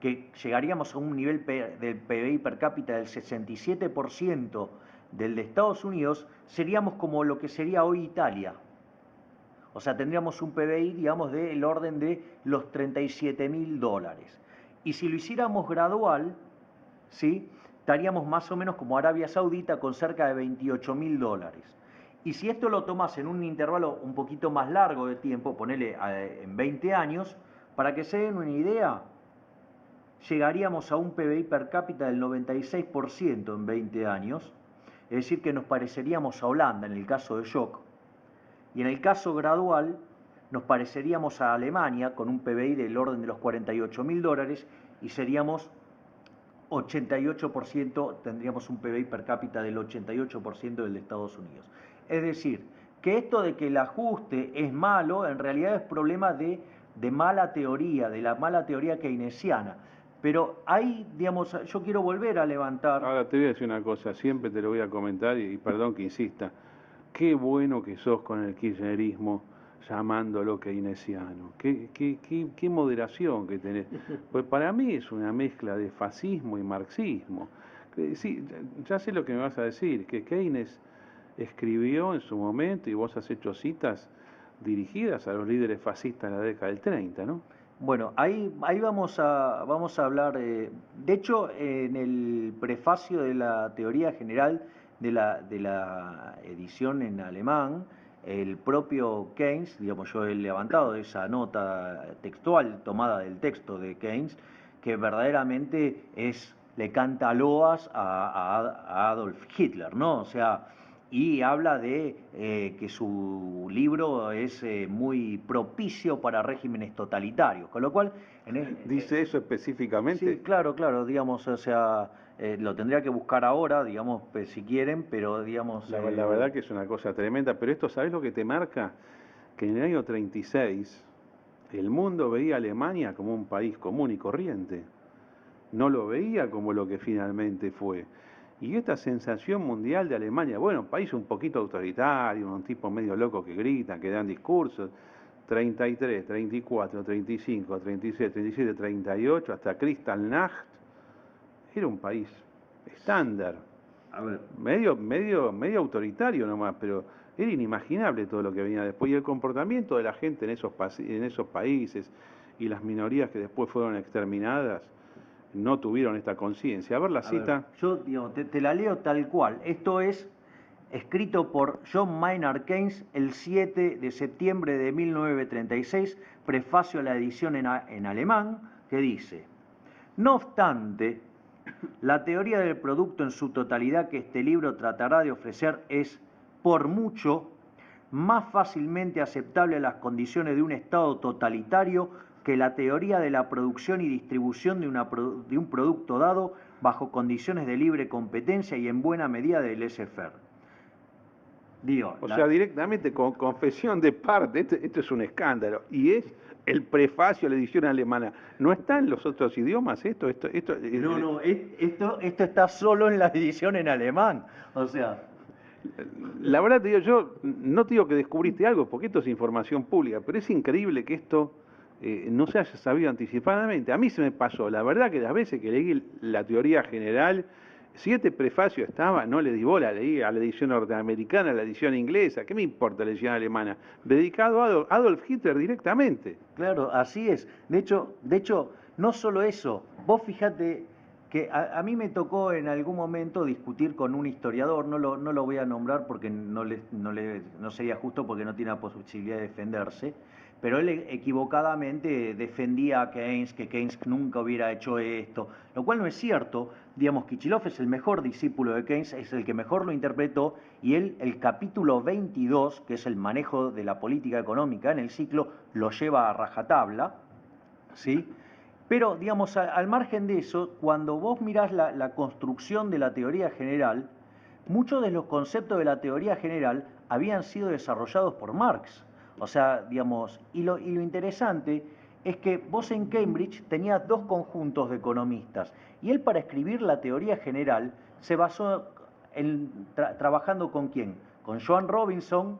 que llegaríamos a un nivel del PBI per cápita del 67% del de Estados Unidos, seríamos como lo que sería hoy Italia. O sea, tendríamos un PBI, digamos, del orden de los $37.000. Y si lo hiciéramos gradual, ¿sí?, estaríamos más o menos como Arabia Saudita con cerca de $28.000. Y si esto lo tomás en un intervalo un poquito más largo de tiempo, ponele en 20 años, para que se den una idea, llegaríamos a un PBI per cápita del 96% en 20 años, es decir, que nos pareceríamos a Holanda en el caso de shock, y en el caso gradual nos pareceríamos a Alemania con un PBI del orden de los $48.000 y seríamos 88%, tendríamos un PBI per cápita del 88% del de Estados Unidos. Es decir, que esto de que el ajuste es malo, en realidad es problema de mala teoría, de la mala teoría keynesiana. Pero ahí, digamos, yo quiero volver a levantar... Ahora te voy a decir una cosa, siempre te lo voy a comentar y perdón que insista. Qué bueno que sos con el kirchnerismo llamándolo keynesiano. Qué moderación que tenés. Pues para mí es una mezcla de fascismo y marxismo. Sí, ya sé lo que me vas a decir, que Keynes escribió en su momento y vos has hecho citas dirigidas a los líderes fascistas de la década del 30, ¿no? Bueno, ahí vamos a hablar, de hecho, en el prefacio de la teoría general de la edición en alemán, el propio Keynes, digamos, yo he levantado esa nota textual tomada del texto de Keynes, que verdaderamente le canta loas a Adolf Hitler, ¿no? O sea, y habla de que su libro es muy propicio para regímenes totalitarios, con lo cual... ¿Dice eso específicamente? Sí, claro, digamos, o sea, lo tendría que buscar ahora, digamos, si quieren, pero digamos... La verdad que es una cosa tremenda, pero esto, ¿sabes lo que te marca? Que en el año 36 el mundo veía a Alemania como un país común y corriente, no lo veía como lo que finalmente fue. Y esta sensación mundial de Alemania, bueno, un país un poquito autoritario, un tipo medio loco que grita, que dan discursos, 33, 34, 35, 37, 37, 38, hasta Kristallnacht, era un país estándar. A ver. Medio autoritario nomás, pero era inimaginable todo lo que venía después. Y el comportamiento de la gente en esos países y las minorías que después fueron exterminadas, no tuvieron esta conciencia. A ver la cita. Yo digo, te la leo tal cual. Esto es escrito por John Maynard Keynes el 7 de septiembre de 1936, prefacio a la edición en alemán, que dice: no obstante, la teoría del producto en su totalidad que este libro tratará de ofrecer es, por mucho, más fácilmente aceptable a las condiciones de un Estado totalitario que la teoría de la producción y distribución de un producto dado bajo condiciones de libre competencia y en buena medida de laissez-faire. O sea, directamente con confesión de parte, esto es un escándalo, y es el prefacio a la edición alemana. ¿No está en los otros idiomas esto? No, esto está solo en la edición en alemán, o sea... La verdad te digo, yo no te digo que descubriste algo, porque esto es información pública, pero es increíble que esto no se haya sabido anticipadamente. A mí se me pasó, la verdad que las veces que leí la teoría general, si este prefacio estaba, no le di bola, leí a la edición norteamericana, a la edición inglesa, ¿qué me importa la edición alemana? Dedicado a Adolf Hitler directamente. Claro, así es. De hecho, no solo eso, vos fíjate que a mí me tocó en algún momento discutir con un historiador, no lo voy a nombrar porque no sería justo porque no tiene la posibilidad de defenderse, pero él equivocadamente defendía a Keynes, que Keynes nunca hubiera hecho esto, lo cual no es cierto. Digamos, Kichilov es el mejor discípulo de Keynes, es el que mejor lo interpretó, y él, el capítulo 22, que es el manejo de la política económica en el ciclo, lo lleva a rajatabla, ¿sí? Pero, digamos, al margen de eso, cuando vos mirás la construcción de la teoría general, muchos de los conceptos de la teoría general habían sido desarrollados por Marx. O sea, digamos, y lo interesante es que vos en Cambridge tenías dos conjuntos de economistas, y él para escribir la teoría general se basó trabajando ¿con quién? Con Joan Robinson,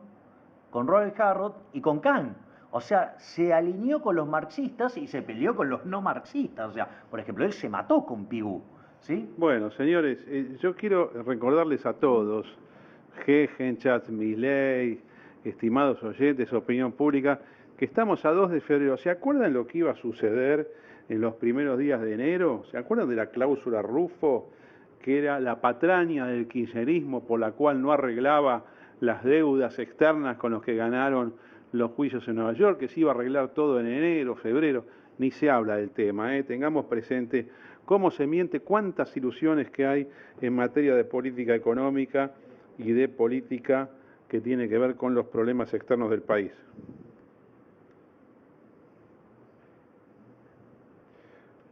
con Robert Harrod y con Kant. O sea, se alineó con los marxistas y se peleó con los no marxistas. O sea, por ejemplo, él se mató con Pigou, ¿sí? Bueno, señores, yo quiero recordarles a todos, Gegenchat, Milei, estimados oyentes, opinión pública, que estamos a 2 de febrero. ¿Se acuerdan lo que iba a suceder en los primeros días de enero? ¿Se acuerdan de la cláusula Rufo, que era la patraña del kirchnerismo por la cual no arreglaba las deudas externas con los que ganaron los juicios en Nueva York, que se iba a arreglar todo en enero, febrero? Ni se habla del tema, tengamos presente cómo se miente, cuántas ilusiones que hay en materia de política económica y de política que tiene que ver con los problemas externos del país.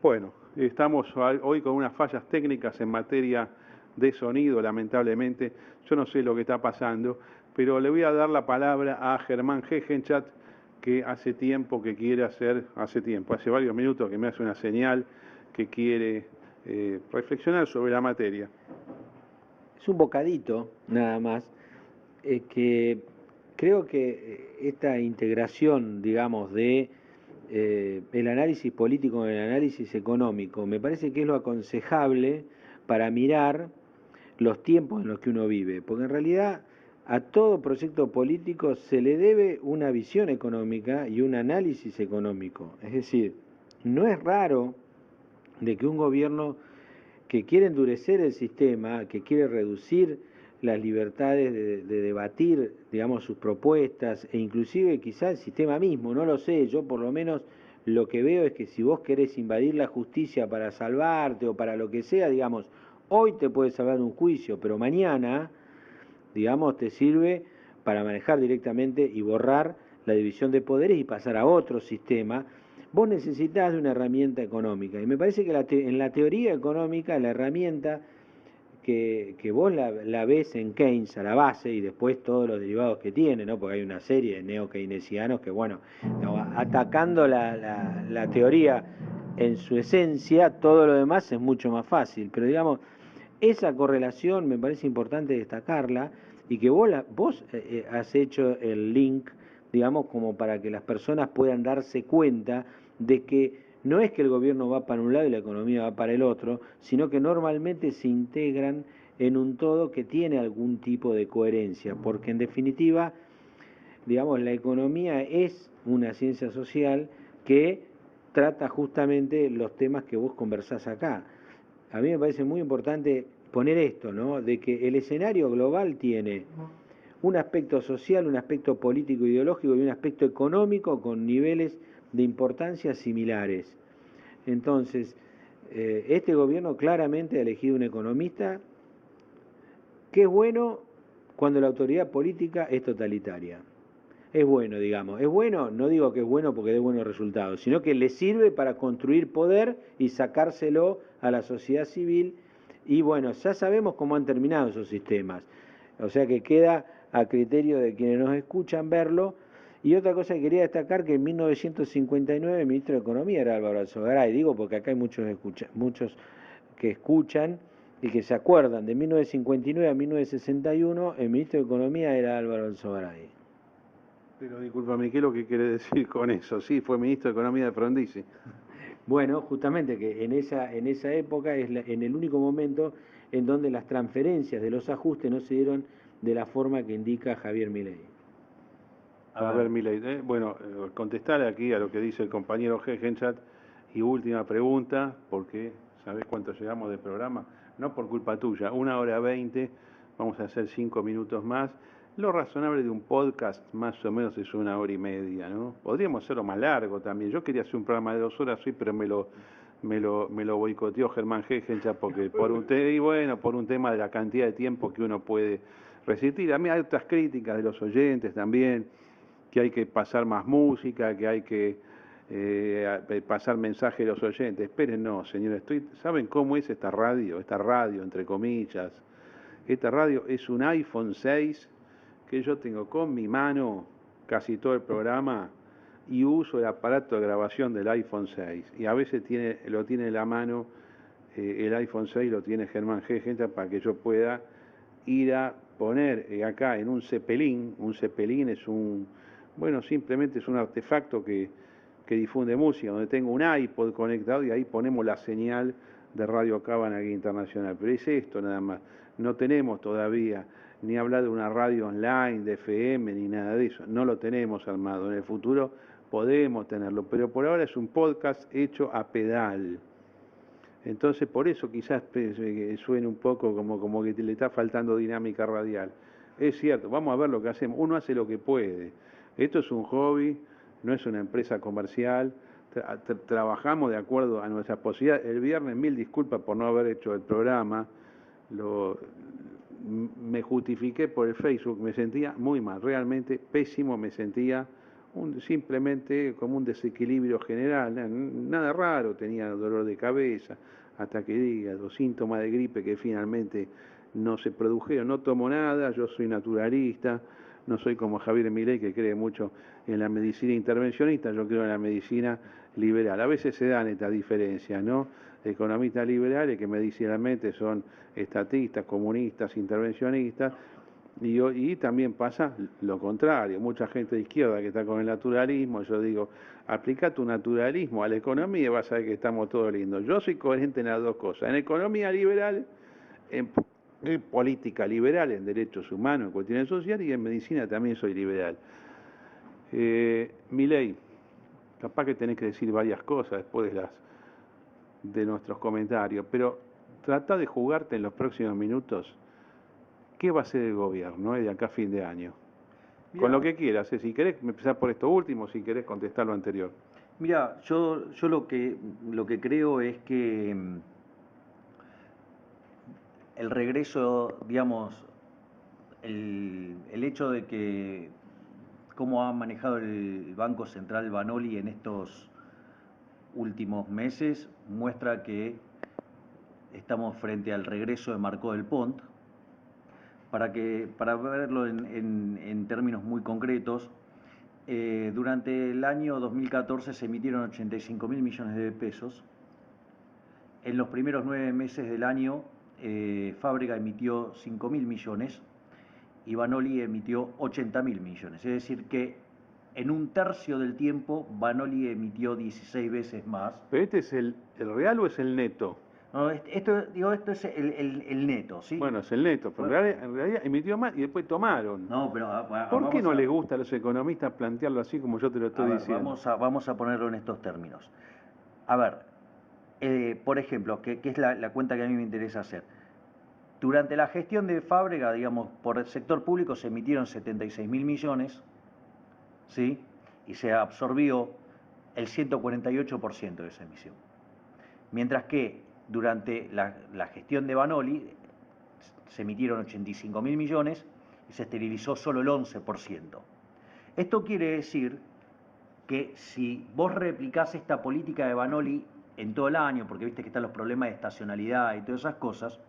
Bueno, estamos hoy con unas fallas técnicas en materia de sonido, lamentablemente. Yo no sé lo que está pasando, pero le voy a dar la palabra a Germán Gegenchat, que hace varios minutos que me hace una señal que quiere reflexionar sobre la materia. Es un bocadito, nada más, que creo que esta integración, digamos, de el análisis político con el análisis económico, me parece que es lo aconsejable para mirar los tiempos en los que uno vive, porque en realidad a todo proyecto político se le debe una visión económica y un análisis económico. Es decir, no es raro de que un gobierno que quiere endurecer el sistema, que quiere reducir las libertades de debatir, digamos, sus propuestas, e inclusive quizá el sistema mismo, no lo sé, yo por lo menos lo que veo es que si vos querés invadir la justicia para salvarte o para lo que sea, digamos, hoy te puede salvar un juicio, pero mañana, digamos, te sirve para manejar directamente y borrar la división de poderes y pasar a otro sistema. Vos necesitás de una herramienta económica, y me parece que en la teoría económica la herramienta que vos la ves en Keynes a la base y después todos los derivados que tiene, ¿no? Porque hay una serie de neo-keynesianos que, bueno, atacando la teoría en su esencia, todo lo demás es mucho más fácil, pero digamos, esa correlación me parece importante destacarla, y que vos has hecho el link, digamos, como para que las personas puedan darse cuenta de que no es que el gobierno va para un lado y la economía va para el otro, sino que normalmente se integran en un todo que tiene algún tipo de coherencia, porque en definitiva, digamos, la economía es una ciencia social que trata justamente los temas que vos conversás acá. A mí me parece muy importante poner esto, ¿no? De que el escenario global tiene un aspecto social, un aspecto político ideológico y un aspecto económico con niveles de importancia similares. Entonces, este gobierno claramente ha elegido un economista que es bueno cuando la autoridad política es totalitaria. Es bueno, digamos. Es bueno, no digo que es bueno porque dé buenos resultados, sino que le sirve para construir poder y sacárselo a la sociedad civil. Y bueno, ya sabemos cómo han terminado esos sistemas. O sea que queda a criterio de quienes nos escuchan verlo. Y otra cosa que quería destacar, que en 1959 el ministro de Economía era Álvaro Alzogaray. Digo porque acá hay muchos que escuchan y que se acuerdan. De 1959 a 1961 el ministro de Economía era Álvaro Alzogaray. Pero discúlpame, ¿qué es lo que quiere decir con eso? Sí, fue ministro de Economía de Frondizi. Bueno, justamente que en esa época es en el único momento en donde las transferencias de los ajustes no se dieron de la forma que indica Javier Milei. A ver, Milei, bueno, contestar aquí a lo que dice el compañero Gegenchat. Y última pregunta, porque ¿sabés cuánto llegamos de programa? No por culpa tuya, 1:20, vamos a hacer 5 minutos más. Lo razonable de un podcast más o menos es 1:30, ¿no? Podríamos hacerlo más largo también. Yo quería hacer un programa de 2 horas hoy, pero me lo boicoteó Germán Gegenchat porque por un tema de la cantidad de tiempo que uno puede resistir. A mí hay otras críticas de los oyentes también, que hay que pasar más música, que hay que pasar mensajes de los oyentes. Esperen, no, señores, ¿saben cómo es esta radio? Esta radio, entre comillas. Esta radio es un iPhone 6 que yo tengo con mi mano casi todo el programa y uso el aparato de grabación del iPhone 6. Y a veces lo tiene en la mano el iPhone 6, lo tiene Germán G. para que yo pueda ir a poner acá en un Zeppelin. Un Zeppelin es simplemente es un artefacto que difunde música, donde tengo un iPod conectado y ahí ponemos la señal de Radio Cábana Internacional. Pero es esto nada más. No tenemos todavía ni hablar de una radio online, de FM, ni nada de eso. No lo tenemos armado. En el futuro podemos tenerlo, pero por ahora es un podcast hecho a pedal. Entonces, por eso quizás suene un poco como que le está faltando dinámica radial. Es cierto, vamos a ver lo que hacemos. Uno hace lo que puede. Esto es un hobby, no es una empresa comercial. Trabajamos de acuerdo a nuestras posibilidades. El viernes, 1000 disculpas por no haber hecho el programa. Me justifiqué por el Facebook, me sentía muy mal, realmente pésimo, me sentía simplemente como un desequilibrio general, nada raro, tenía dolor de cabeza, ataque de hígado, síntomas de gripe que finalmente no se produjeron. No tomo nada, yo soy naturalista, no soy como Javier Milei que cree mucho en la medicina intervencionista, yo creo en la medicina liberal. A veces se dan estas diferencias, ¿no? Economistas liberales que medicinalmente son estatistas, comunistas, intervencionistas, y también pasa lo contrario, mucha gente de izquierda que está con el naturalismo. Yo digo, aplica tu naturalismo a la economía y vas a ver que estamos todos lindos. Yo soy coherente en las dos cosas, en economía liberal, en política liberal, en derechos humanos, en cuestiones sociales, y en medicina también soy liberal. Milei, capaz que tenés que decir varias cosas después de nuestros comentarios, pero trata de jugarte en los próximos minutos qué va a hacer el gobierno de acá a fin de año. Mirá, con lo que quieras, si querés empezar por esto último, si querés contestar lo anterior. Mira, yo lo que creo es que el regreso, digamos, el hecho de que cómo ha manejado el Banco Central Banoli en estos últimos meses muestra que estamos frente al regreso de Marcó del Pont. Para verlo en términos muy concretos, durante el año 2014 se emitieron 85.000 millones de pesos. En los primeros 9 meses del año, Fábrega emitió 5.000 millones y Banoli emitió 80.000 millones. Es decir que en un tercio del tiempo Banoli emitió 16 veces más. ¿Pero este es el real o es el neto? No, esto es el neto, ¿sí? Bueno, es el neto, pero en realidad emitió más y después tomaron. No, pero ¿Por qué no les gusta a los economistas plantearlo así como yo te lo estoy diciendo? Vamos a ponerlo en estos términos. A ver, por ejemplo, que es la cuenta que a mí me interesa hacer. Durante la gestión de Fábrega, digamos, por el sector público se emitieron 76.000 millones, ¿sí? Y se absorbió el 148% de esa emisión. Mientras que durante la gestión de Banoli se emitieron 85.000 millones y se esterilizó solo el 11%. Esto quiere decir que si vos replicás esta política de Banoli en todo el año, porque viste que están los problemas de estacionalidad y todas esas cosas,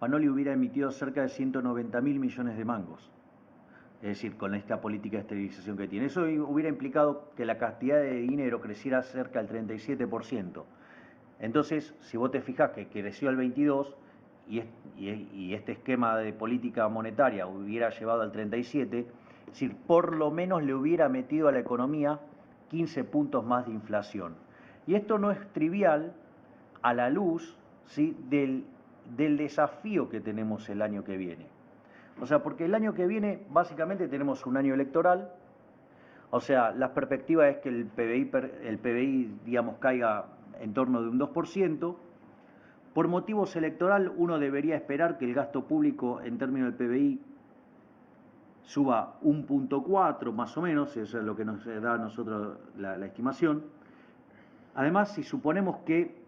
Banoli hubiera emitido cerca de 190.000 millones de mangos. Es decir, con esta política de esterilización que tiene. Eso hubiera implicado que la cantidad de dinero creciera cerca del 37%. Entonces, si vos te fijás que creció al 22% y este esquema de política monetaria hubiera llevado al 37%, es decir, por lo menos le hubiera metido a la economía 15 puntos más de inflación. Y esto no es trivial a la luz, ¿sí?, del desafío que tenemos el año que viene. O sea, porque el año que viene básicamente tenemos un año electoral, o sea, la perspectiva es que el PBI digamos, caiga en torno de un 2%. Por motivos electorales uno debería esperar que el gasto público en términos del PBI suba 1.4 más o menos, eso es lo que nos da a nosotros la estimación. Además, si suponemos que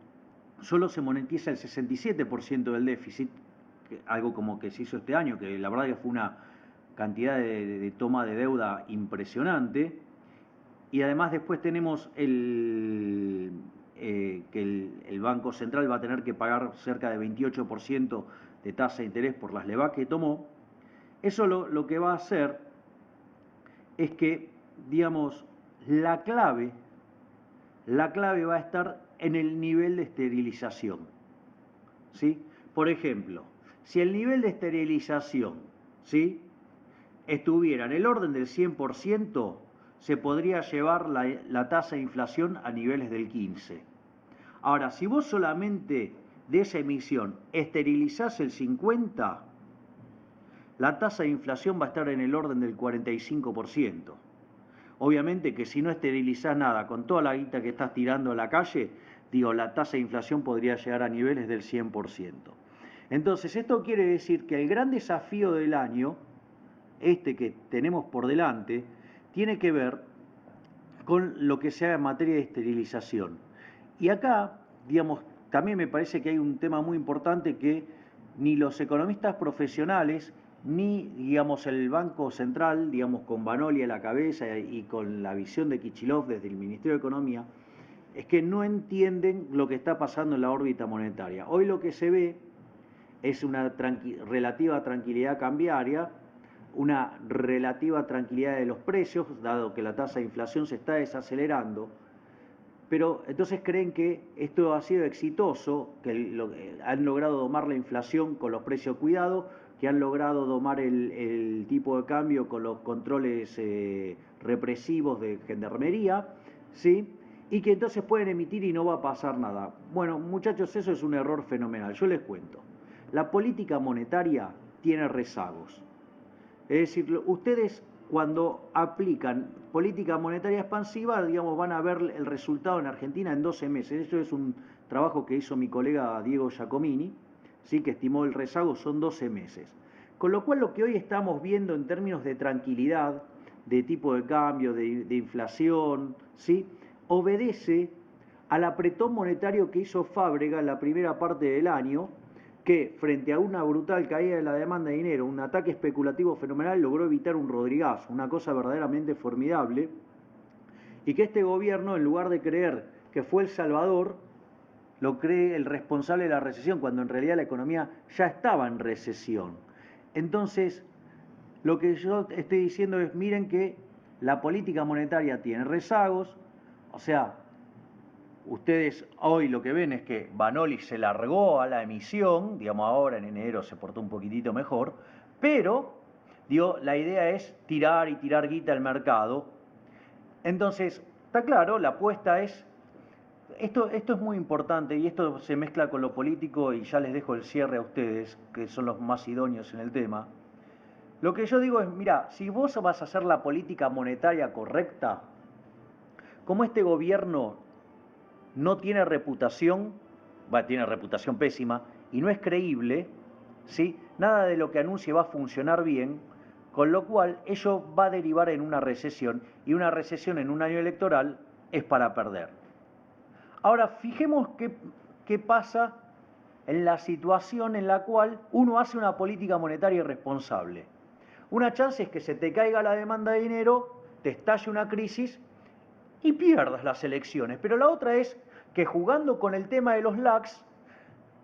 solo se monetiza el 67% del déficit, algo como que se hizo este año, que la verdad que fue una cantidad de toma de deuda impresionante, y además después tenemos que el Banco Central va a tener que pagar cerca de 28% de tasa de interés por las LEVAC que tomó. Eso lo que va a hacer es que, digamos, la clave va a estar en el nivel de esterilización, ¿sí? Por ejemplo, si el nivel de esterilización, ¿sí?, estuviera en el orden del 100%, se podría llevar la tasa de inflación a niveles del 15%. Ahora, si vos solamente de esa emisión esterilizás el 50%, la tasa de inflación va a estar en el orden del 45%. Obviamente que si no esterilizás nada, con toda la guita que estás tirando a la calle, digo, la tasa de inflación podría llegar a niveles del 100%. Entonces, esto quiere decir que el gran desafío del año, que tenemos por delante, tiene que ver con lo que sea en materia de esterilización. Y acá, digamos, también me parece que hay un tema muy importante que ni los economistas profesionales, ni, digamos, el Banco Central, digamos, con Banoli a la cabeza y con la visión de Kichilov desde el Ministerio de Economía, es que no entienden lo que está pasando en la órbita monetaria. Hoy lo que se ve es una relativa tranquilidad cambiaria, una relativa tranquilidad de los precios, dado que la tasa de inflación se está desacelerando, pero entonces creen que esto ha sido exitoso, que han logrado domar la inflación con los precios cuidados, que han logrado domar el tipo de cambio con los controles represivos de gendarmería, ¿sí?, y que entonces pueden emitir y no va a pasar nada. Bueno, muchachos, eso es un error fenomenal. Yo les cuento. La política monetaria tiene rezagos. Es decir, ustedes cuando aplican política monetaria expansiva, digamos, van a ver el resultado en Argentina en 12 meses. Eso es un trabajo que hizo mi colega Diego Giacomini, ¿sí?, que estimó el rezago, son 12 meses. Con lo cual lo que hoy estamos viendo en términos de tranquilidad, de tipo de cambio, de inflación, ¿sí?, obedece al apretón monetario que hizo Fábrega en la primera parte del año, que frente a una brutal caída de la demanda de dinero, un ataque especulativo fenomenal, logró evitar un Rodrigazo, una cosa verdaderamente formidable, y que este gobierno, en lugar de creer que fue el salvador, lo cree el responsable de la recesión, cuando en realidad la economía ya estaba en recesión. Entonces, lo que yo estoy diciendo es, miren que la política monetaria tiene rezagos, o sea, ustedes hoy lo que ven es que Banoli se largó a la emisión, digamos, ahora en enero se portó un poquitito mejor, pero, digo, la idea es tirar y tirar guita al mercado. Entonces, está claro, la apuesta es, esto es muy importante y esto se mezcla con lo político y ya les dejo el cierre a ustedes, que son los más idóneos en el tema. Lo que yo digo es, mira, si vos vas a hacer la política monetaria correcta, como este gobierno no tiene reputación, tiene reputación pésima y no es creíble, ¿sí?, nada de lo que anuncie va a funcionar bien, con lo cual ello va a derivar en una recesión, y una recesión en un año electoral es para perder. Ahora, fijemos qué pasa en la situación en la cual uno hace una política monetaria irresponsable. Una chance es que se te caiga la demanda de dinero, te estalle una crisis y pierdas las elecciones. Pero la otra es que jugando con el tema de los lags,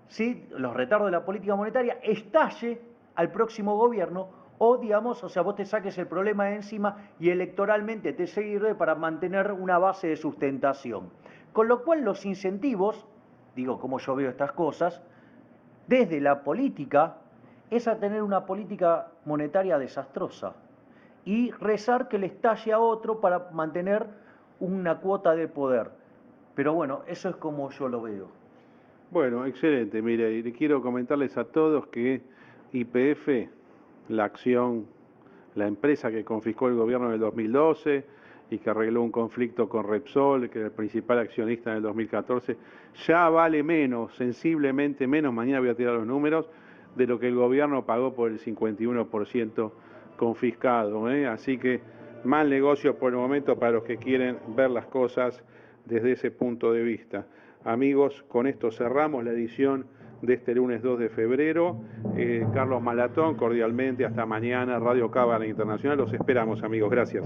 ¿sí?, los retardos de la política monetaria, estalle al próximo gobierno o, digamos, o sea, vos te saques el problema de encima y electoralmente te sirve para mantener una base de sustentación. Con lo cual los incentivos, digo, como yo veo estas cosas, desde la política, es a tener una política monetaria desastrosa y rezar que le estalle a otro para mantener una cuota de poder. Pero bueno, eso es como yo lo veo. Bueno, excelente. Mire, y quiero comentarles a todos que YPF, la acción, la empresa que confiscó el gobierno en el 2012 y que arregló un conflicto con Repsol, que era el principal accionista en el 2014, ya vale menos, sensiblemente menos, mañana voy a tirar los números, de lo que el gobierno pagó por el 51% confiscado, ¿eh? Así que mal negocio por el momento para los que quieren ver las cosas desde ese punto de vista. Amigos, con esto cerramos la edición de este lunes 2 de febrero. Carlos Malatón, cordialmente, hasta mañana, Radio Cábala Internacional. Los esperamos, amigos. Gracias.